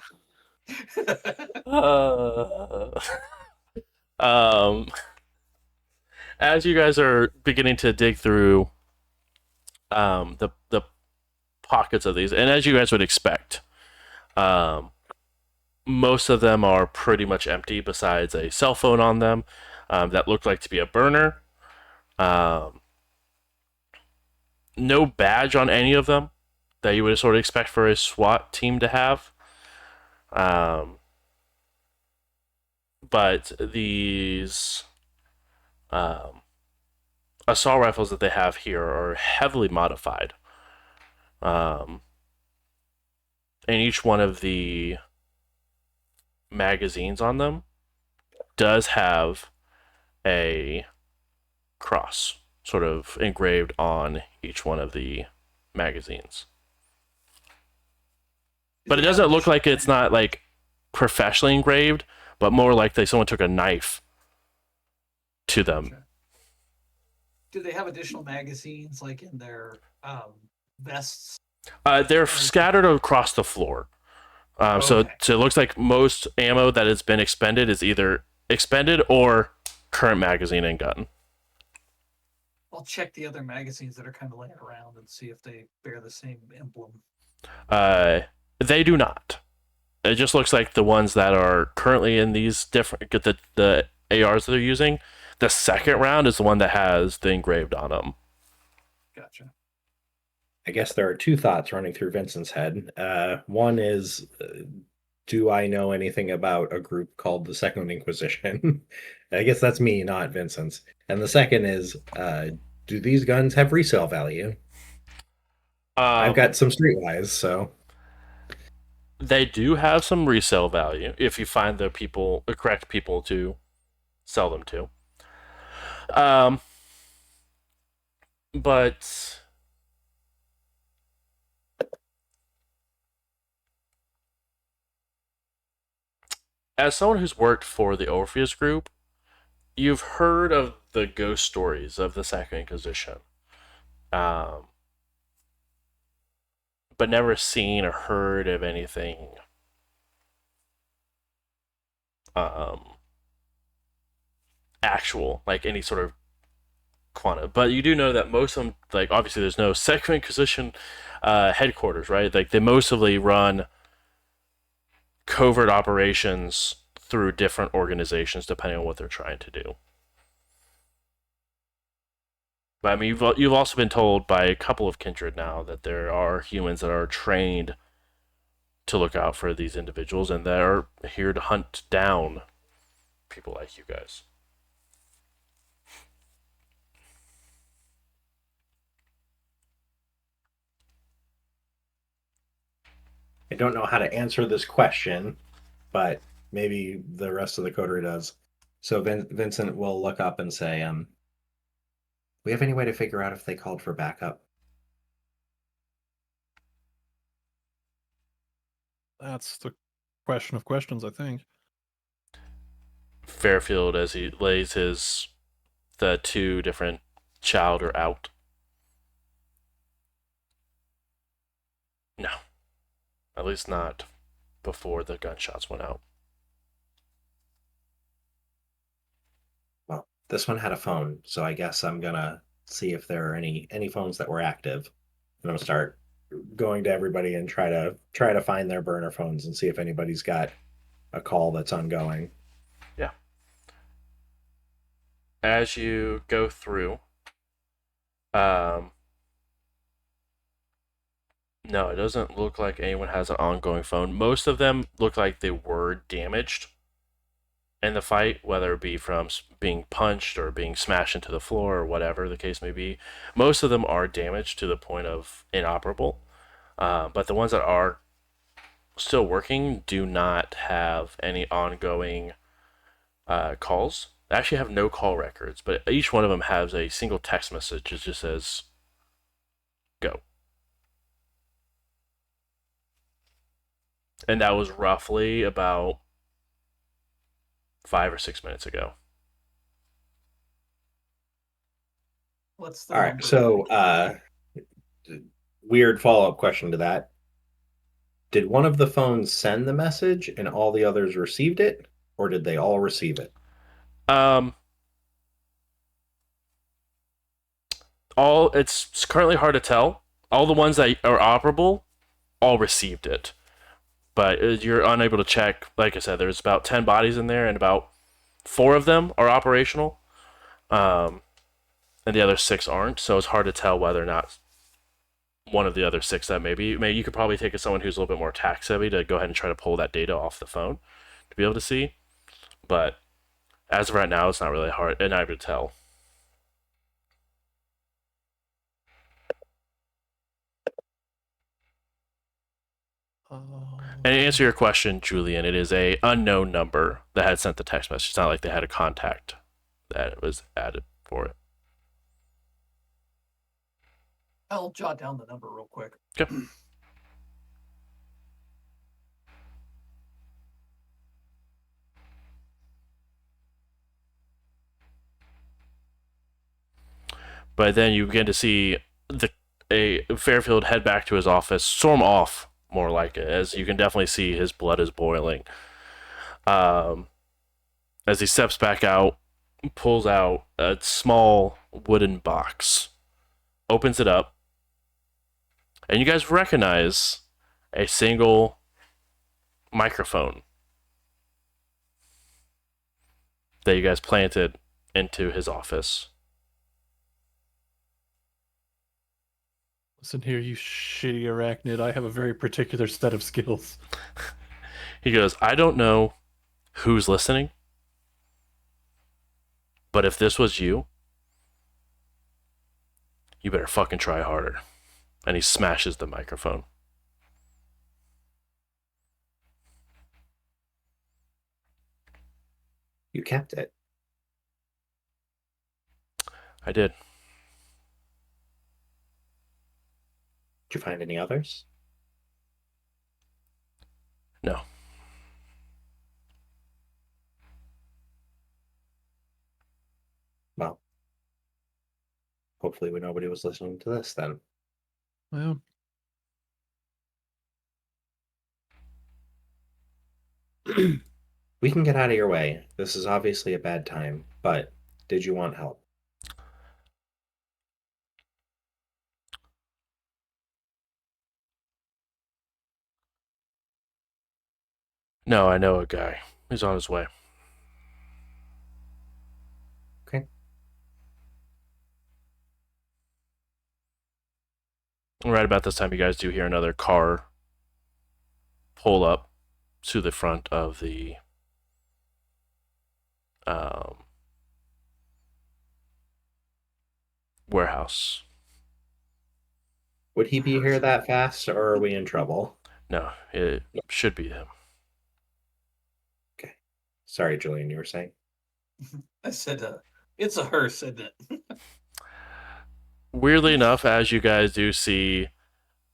S1: Um, as you guys are beginning to dig through the pockets of these, and as you guys would expect, most of them are pretty much empty besides a cell phone on them that looked like to be a burner. No badge on any of them that you would sort of expect for a SWAT team to have. But these assault rifles that they have here are heavily modified. And each one of the magazines on them does have a cross sort of engraved on each one of the magazines. But it doesn't look like it's not like professionally engraved, but more like someone took a knife to them.
S4: Okay. Do they have additional magazines like in their vests?
S1: They're scattered across the floor. So it looks like most ammo that has been expended is either expended or current magazine and gun.
S4: I'll check the other magazines that are kind of laying around and see if they bear the same emblem.
S1: They do not. It just looks like the ones that are currently in these different the ARs that they're using. The second round is the one that has the engraved on them.
S4: Gotcha.
S3: I guess there are two thoughts running through Vincent's head. One is, do I know anything about a group called the Second Inquisition? I guess that's me, not Vincent's. And the second is, do these guns have resale value? I've got some streetwise, so
S1: They do have some resale value if you find the correct people to sell them to. But as someone who's worked for the Orpheus Group, you've heard of the ghost stories of the Second Inquisition, but never seen or heard of anything actual, like any sort of quantum. But you do know that most of them, like obviously there's no Second Inquisition headquarters, right? Like they mostly run covert operations through different organizations depending on what they're trying to do. But I mean, you've also been told by a couple of kindred now that there are humans that are trained to look out for these individuals and that are here to hunt down people like you guys.
S3: I don't know how to answer this question, but maybe the rest of the coterie does. So Vincent will look up and say, we have any way to figure out if they called for backup?
S6: That's the question of questions, I think.
S1: Fairfield, as he lays the two different chowder out. No. At least not before the gunshots went out.
S3: Well, this one had a phone, so I guess I'm gonna see if there are any phones that were active. And I'm gonna start going to everybody and try to find their burner phones and see if anybody's got a call that's ongoing.
S1: Yeah. As you go through, No, it doesn't look like anyone has an ongoing phone. Most of them look like they were damaged in the fight, whether it be from being punched or being smashed into the floor or whatever the case may be. Most of them are damaged to the point of inoperable. But the ones that are still working do not have any ongoing calls. They actually have no call records, but each one of them has a single text message that just says go. And that was roughly about 5 or 6 minutes ago.
S4: What's the
S3: All right,
S4: number?
S3: so weird follow-up question to that. Did one of the phones send the message and all the others received it, or did they all receive it?
S1: Um, it's currently hard to tell. All the ones that are operable all received it, but you're unable to check. Like I said, there's about 10 bodies in there, and about 4 of them are operational, um, and the other 6 aren't. So it's hard to tell whether or not one of the other 6 that maybe you could probably take as someone who's a little bit more tax heavy to go ahead and try to pull that data off the phone to be able to see. But as of right now, it's not really hard and not able to tell. And to answer your question, Julian, it is a unknown number that had sent the text message. It's not like they had a contact that was added for it.
S4: I'll jot down the number real quick.
S1: Okay. But then you begin to see a Fairfield head back to his office, storm off, more like it, as you can definitely see his blood is boiling. As he steps back out, pulls out a small wooden box, opens it up, and you guys recognize a single microphone that you guys planted into his office.
S6: Listen here, you shitty arachnid. I have a very particular set of skills.
S1: He goes, I don't know who's listening, but if this was you, you better fucking try harder. And he smashes the microphone.
S3: You kept it.
S1: I did.
S3: Did you find any others?
S1: No.
S3: Well, hopefully nobody was listening to this then.
S6: Well,
S3: We can get out of your way. This is obviously a bad time, but did you want help?
S1: No, I know a guy. He's on his way.
S3: Okay.
S1: Right about this time, you guys do hear another car pull up to the front of the warehouse.
S3: Would he be here that fast, or are we in trouble?
S1: No, it should be him.
S3: Okay. Sorry, Julian, you were saying?
S4: I said, it's a hearse, isn't it?
S1: Weirdly enough, as you guys do see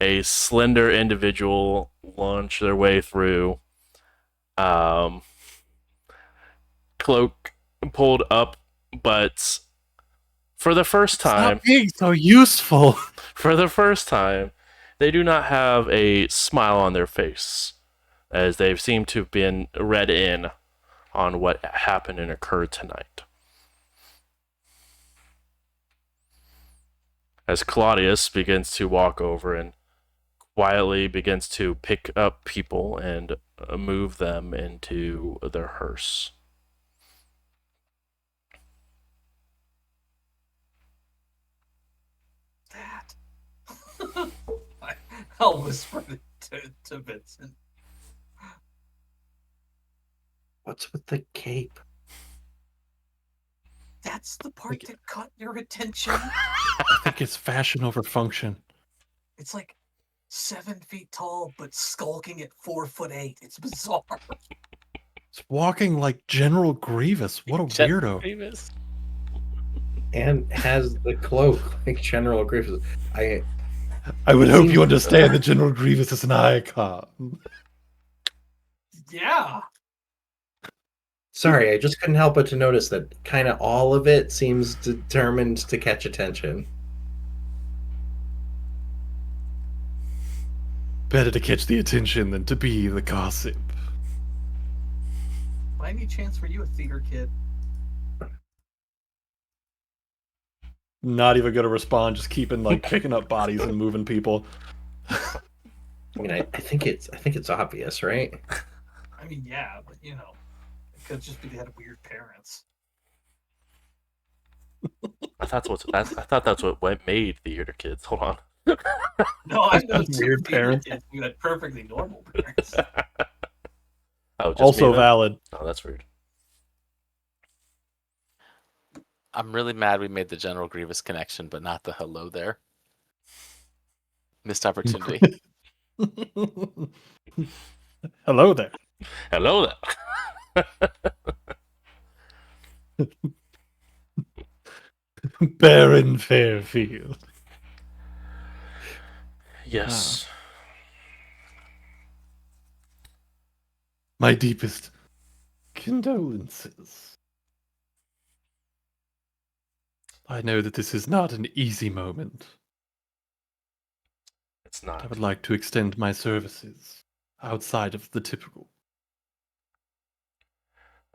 S1: a slender individual launch their way through, cloak pulled up, but for the first time,
S6: stop being so useful.
S1: for the first time, they do not have a smile on their face, as they seem to have been read in on what happened and occurred tonight. As Claudius begins to walk over and quietly begins to pick up people and move them into their hearse.
S4: That. I'll whisper it to Vincent.
S3: What's with the cape?
S4: That's the part that caught your attention.
S6: I think it's fashion over function.
S4: It's like 7 feet tall, but skulking at 4'8". It's bizarre.
S6: It's walking like General Grievous. What a weirdo.
S2: Grievous.
S3: And has the cloak like General Grievous.
S6: I would
S3: It
S6: hope
S3: seems-
S6: you understand that General Grievous is an icon.
S4: Yeah.
S3: Sorry, I just couldn't help but to notice that kind of all of it seems determined to catch attention.
S6: Better to catch the attention than to be the gossip.
S4: By any chance, were you a theater kid?
S6: Not even gonna respond, just keeping like picking up bodies and moving people.
S3: I mean, I think it's obvious, right?
S4: I mean, yeah, but it could just be they had weird parents.
S1: I thought that's what made theater kids. Hold on.
S4: No, I know two
S6: Weird
S4: theater
S6: parents.
S4: kids who had perfectly normal parents.
S1: Oh, just
S6: Also
S1: me then?
S6: valid.
S1: Oh, that's rude.
S2: I'm really mad we made the General Grievous connection, but not the hello there. Missed opportunity.
S6: Hello there.
S1: Hello there.
S6: Baron Fairfield.
S1: Yes.
S6: My deepest condolences. I know that this is not an easy moment.
S1: It's
S6: I
S1: not.
S6: would like to extend my services outside of the typical.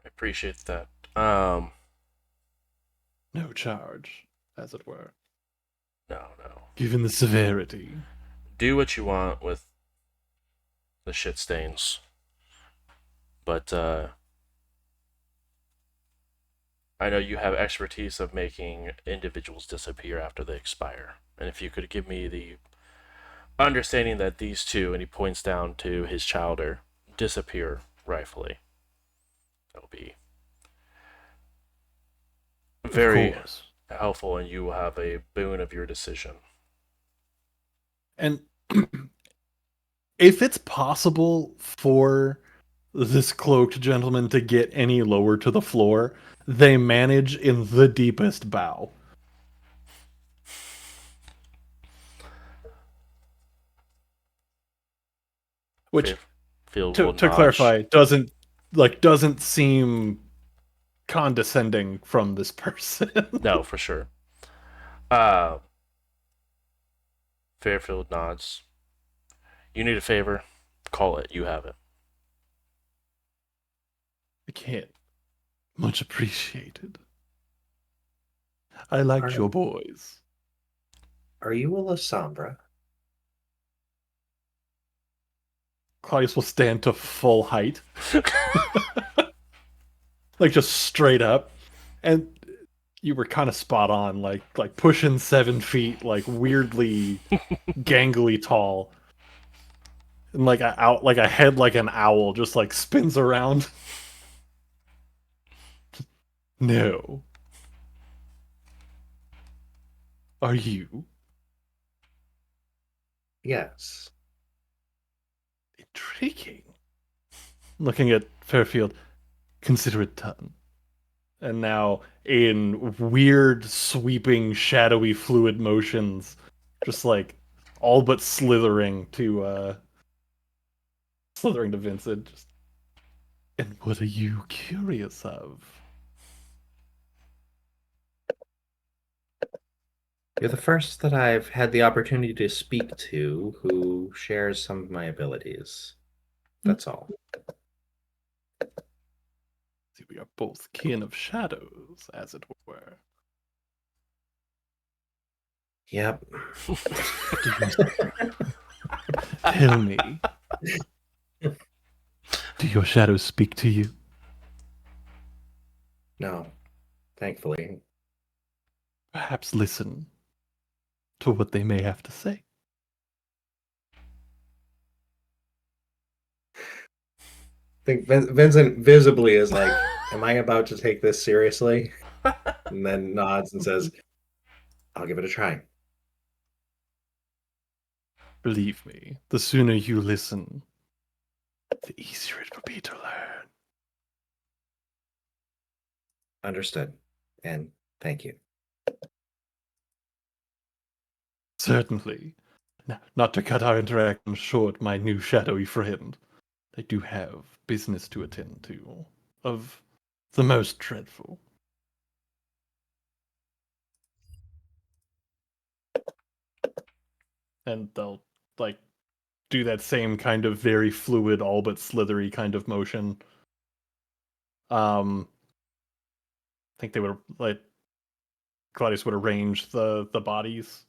S1: I appreciate that.
S6: No charge, as it were.
S1: No.
S6: Given the severity.
S1: Do what you want with the shit stains. But I know you have expertise of making individuals disappear after they expire. And if you could give me the understanding that these two, and he points down to his childer, disappear rightfully, that will be very
S6: Of course.
S1: helpful, and you will have a boon of your decision.
S6: And if it's possible for this cloaked gentleman to get any lower to the floor, they manage in the deepest bow. Which,
S1: Field will
S6: to
S1: nod.
S6: clarify, doesn't seem condescending from this person.
S1: No, for sure. Fairfield nods. You need a favor? Call it. You have it.
S6: I can't. Much appreciated. I liked your boys.
S3: Are you a Lasombra?
S6: Claudius will stand to full height. Like just straight up. And you were kind of spot on, like pushing 7 feet, like weirdly gangly tall. And like a head like an owl just like spins around. No. Are you?
S3: Yes.
S6: Intriguing. Looking at Fairfield, consider it done. And now, in weird, sweeping, shadowy, fluid motions, just like all but slithering to Vincent. Just, and what are you curious of?
S3: You're the first that I've had the opportunity to speak to who shares some of my abilities. That's all.
S6: See, we are both kin of shadows, as it were.
S3: Yep.
S6: Tell me, do your shadows speak to you?
S3: No, thankfully.
S6: Perhaps listen to what they may have to say.
S3: think Vincent visibly is like, "Am I about to take this seriously?" And then nods and says, "I'll give it a try."
S6: Believe me, the sooner you listen, the easier it will be to learn.
S3: Understood. And thank you.
S6: Certainly. Now, not to cut our interaction short, my new shadowy friend. I do have business to attend to. Of the most dreadful. And they'll, like, do that same kind of very fluid, all but slithery kind of motion. I think they would, like, Claudius would arrange the bodies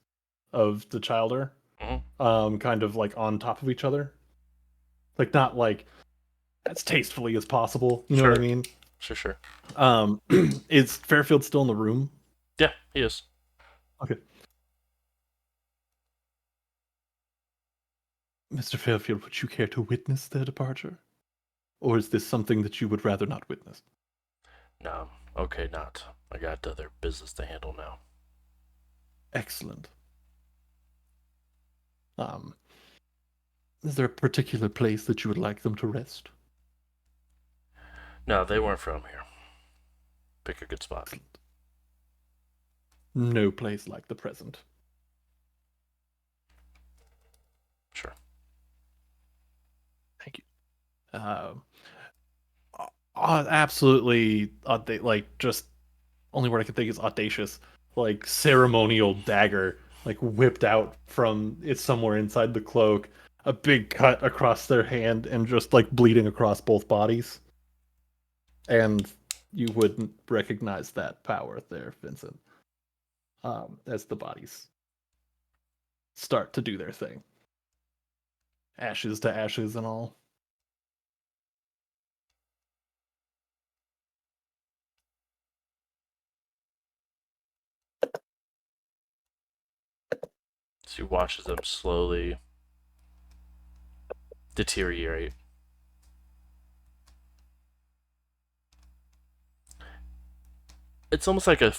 S6: of the childer, kind of like on top of each other. Like, not like as tastefully as possible. You know what I
S1: Sure.
S6: mean?
S1: Sure.
S6: Is Fairfield still in the room?
S1: Yeah, he is.
S6: Okay. Mr. Fairfield, would you care to witness their departure? Or is this something that you would rather not witness?
S1: No, okay, not. I got other business to handle now.
S6: Excellent. Is there a particular place that you would like them to rest?
S1: No, they weren't from here. Pick a good spot.
S6: Excellent. No place like the present.
S1: Sure.
S6: Thank you. Absolutely, like, just only word I can think is audacious. Like, ceremonial dagger, like, whipped out from it's somewhere inside the cloak. A big cut across their hand and just, like, bleeding across both bodies. And you wouldn't recognize that power there, Vincent. As the bodies start to do their thing. Ashes to ashes and all.
S1: So he watches them slowly deteriorate. It's almost like a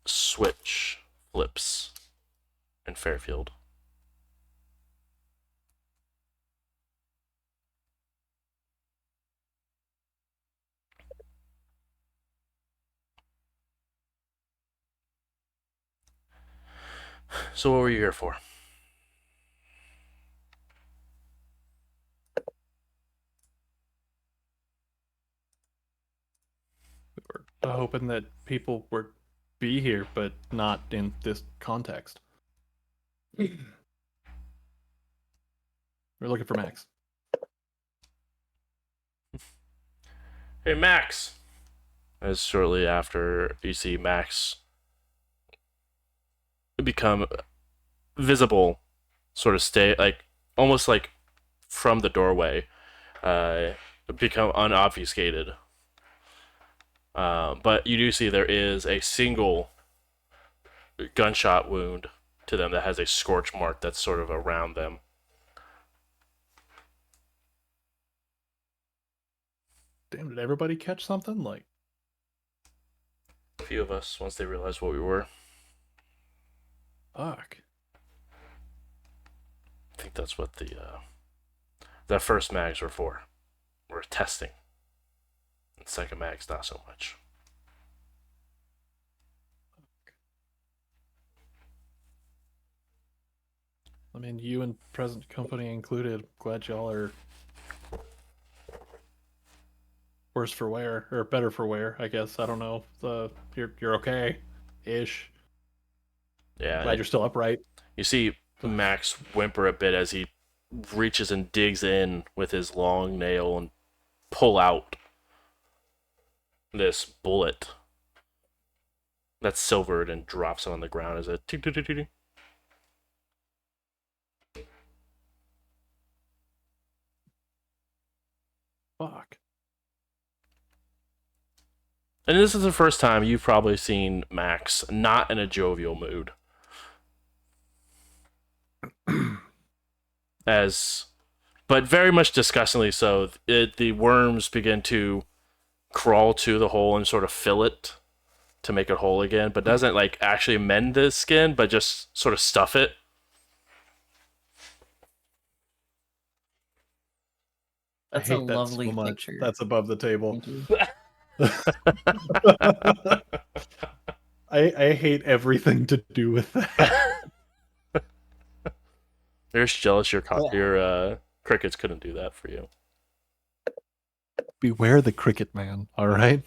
S1: switch flips in Fairfield. So what were you here for?
S6: We were hoping that people would be here, but not in this context. We're looking for Max.
S1: Hey, Max! As shortly after you see Max become visible, sort of stay, like, almost like from the doorway, become unobfuscated. But you do see there is a single gunshot wound to them that has a scorch mark that's sort of around them.
S6: Damn, did everybody catch something? Like,
S1: A few of us, once they realized what we were.
S6: fuck.
S1: I think that's what that first mags were for. We're testing. And second mags, not so much.
S6: I mean, you and present company included. Glad y'all are worse for wear or better for wear. I guess I don't know. You're okay, ish.
S1: Yeah.
S6: Glad you're still upright.
S1: You see Max whimper a bit as he reaches and digs in with his long nail and pull out this bullet that's silvered and drops it on the ground as a tick tick tick tick.
S6: Fuck.
S1: And this is the first time you've probably seen Max not in a jovial mood. but very much disgustingly so. The worms begin to crawl to the hole and sort of fill it to make it whole again, but doesn't like actually mend the skin, but just sort of stuff it.
S5: That's
S6: I
S5: a
S6: hate that
S5: lovely
S6: so much.
S5: picture.
S6: That's above the table.
S5: Thank you.
S6: I hate everything to do with that.
S1: You're just jealous your crickets couldn't do that for you.
S6: Beware the cricket man, all right?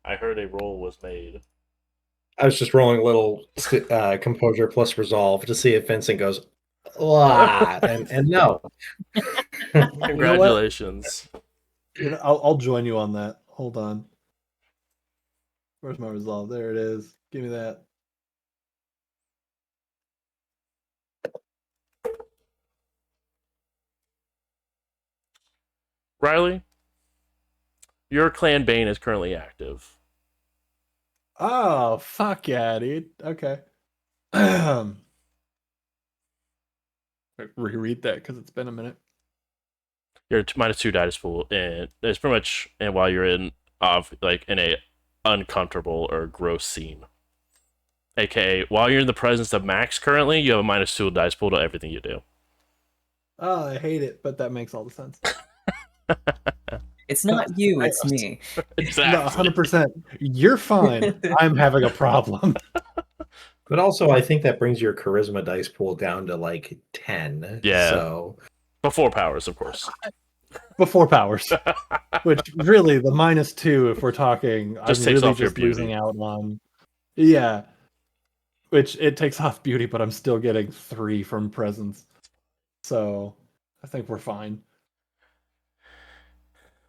S1: I heard a roll was made.
S3: I was just rolling a little composure plus resolve to see if Vincent goes, "Wah," and no.
S1: Congratulations.
S6: I'll join you on that. Hold on. Where's my resolve? There it is. Give me that.
S1: Riley, your clan Bane is currently active.
S6: Oh, fuck yeah, dude. Okay. Reread that because it's been a minute.
S1: You're -2 dice pool, and it's pretty much and while you're in in a uncomfortable or gross scene. AKA, while you're in the presence of Max currently, you have a -2 dice pool to everything you do.
S6: Oh, I hate it, but that makes all the sense.
S5: It's not you, it's me.
S6: No,
S1: Exactly.
S6: 100%. You're fine. I'm having a problem.
S3: But also, I think that brings your charisma dice pool down to like 10.
S1: Yeah.
S3: So
S1: Before powers, of course.
S6: Before powers. Which really, the -2, if we're talking,
S1: Just
S6: I'm
S1: takes
S6: really
S1: off your
S6: just losing
S1: beauty.
S6: out on. Yeah. Which it takes off beauty, but I'm still getting 3 from presence. So I think we're fine.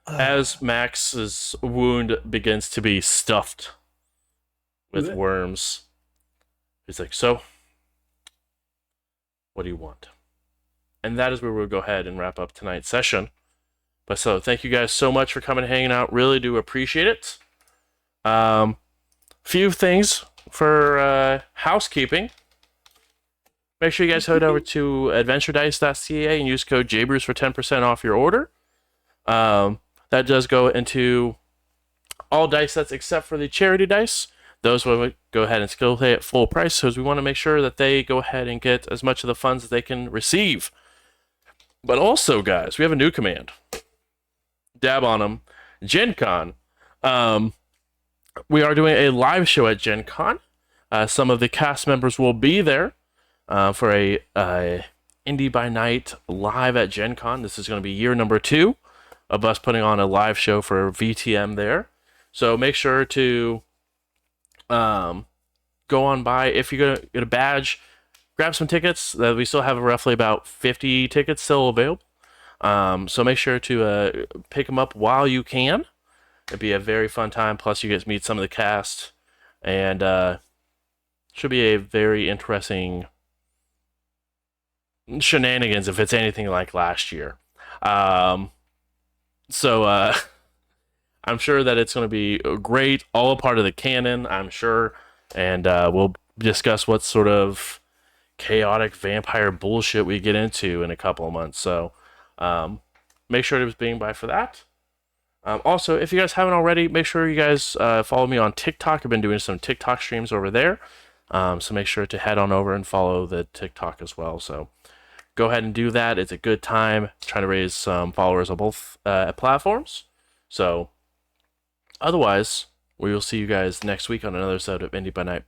S1: As Max's wound begins to be stuffed with worms, he's like, "So, what do you want?" And that is where we'll go ahead and wrap up tonight's session. But so, thank you guys so much for coming and hanging out. Really do appreciate it. Few things for housekeeping. Make sure you guys head over to adventuredice.ca and use code JBruce for 10% off your order. That does go into all dice sets except for the charity dice. Those will go ahead and still pay at full price, because we want to make sure that they go ahead and get as much of the funds as they can receive. But also, guys, we have a new command. Dab on them. Gen Con. We are doing a live show at Gen Con. Some of the cast members will be there for a Indy by Night live at Gen Con. This is going to be year number 2 of us putting on a live show for VTM there. So make sure to go on by. If you're going to get a badge, grab some tickets. We still have roughly about 50 tickets still available. So make sure to pick them up while you can. It'd be a very fun time. Plus, you get to meet some of the cast. And should be a very interesting shenanigans if it's anything like last year. So I'm sure that it's going to be great, all a part of the canon, I'm sure, and we'll discuss what sort of chaotic vampire bullshit we get into in a couple of months. So make sure to being by for that. Also, if you guys haven't already, make sure you guys follow me on TikTok. I've been doing some TikTok streams over there, so make sure to head on over and follow the TikTok as well. So go ahead and do that. It's a good time trying to raise some followers on both platforms. So otherwise, we will see you guys next week on another episode of Indy by Night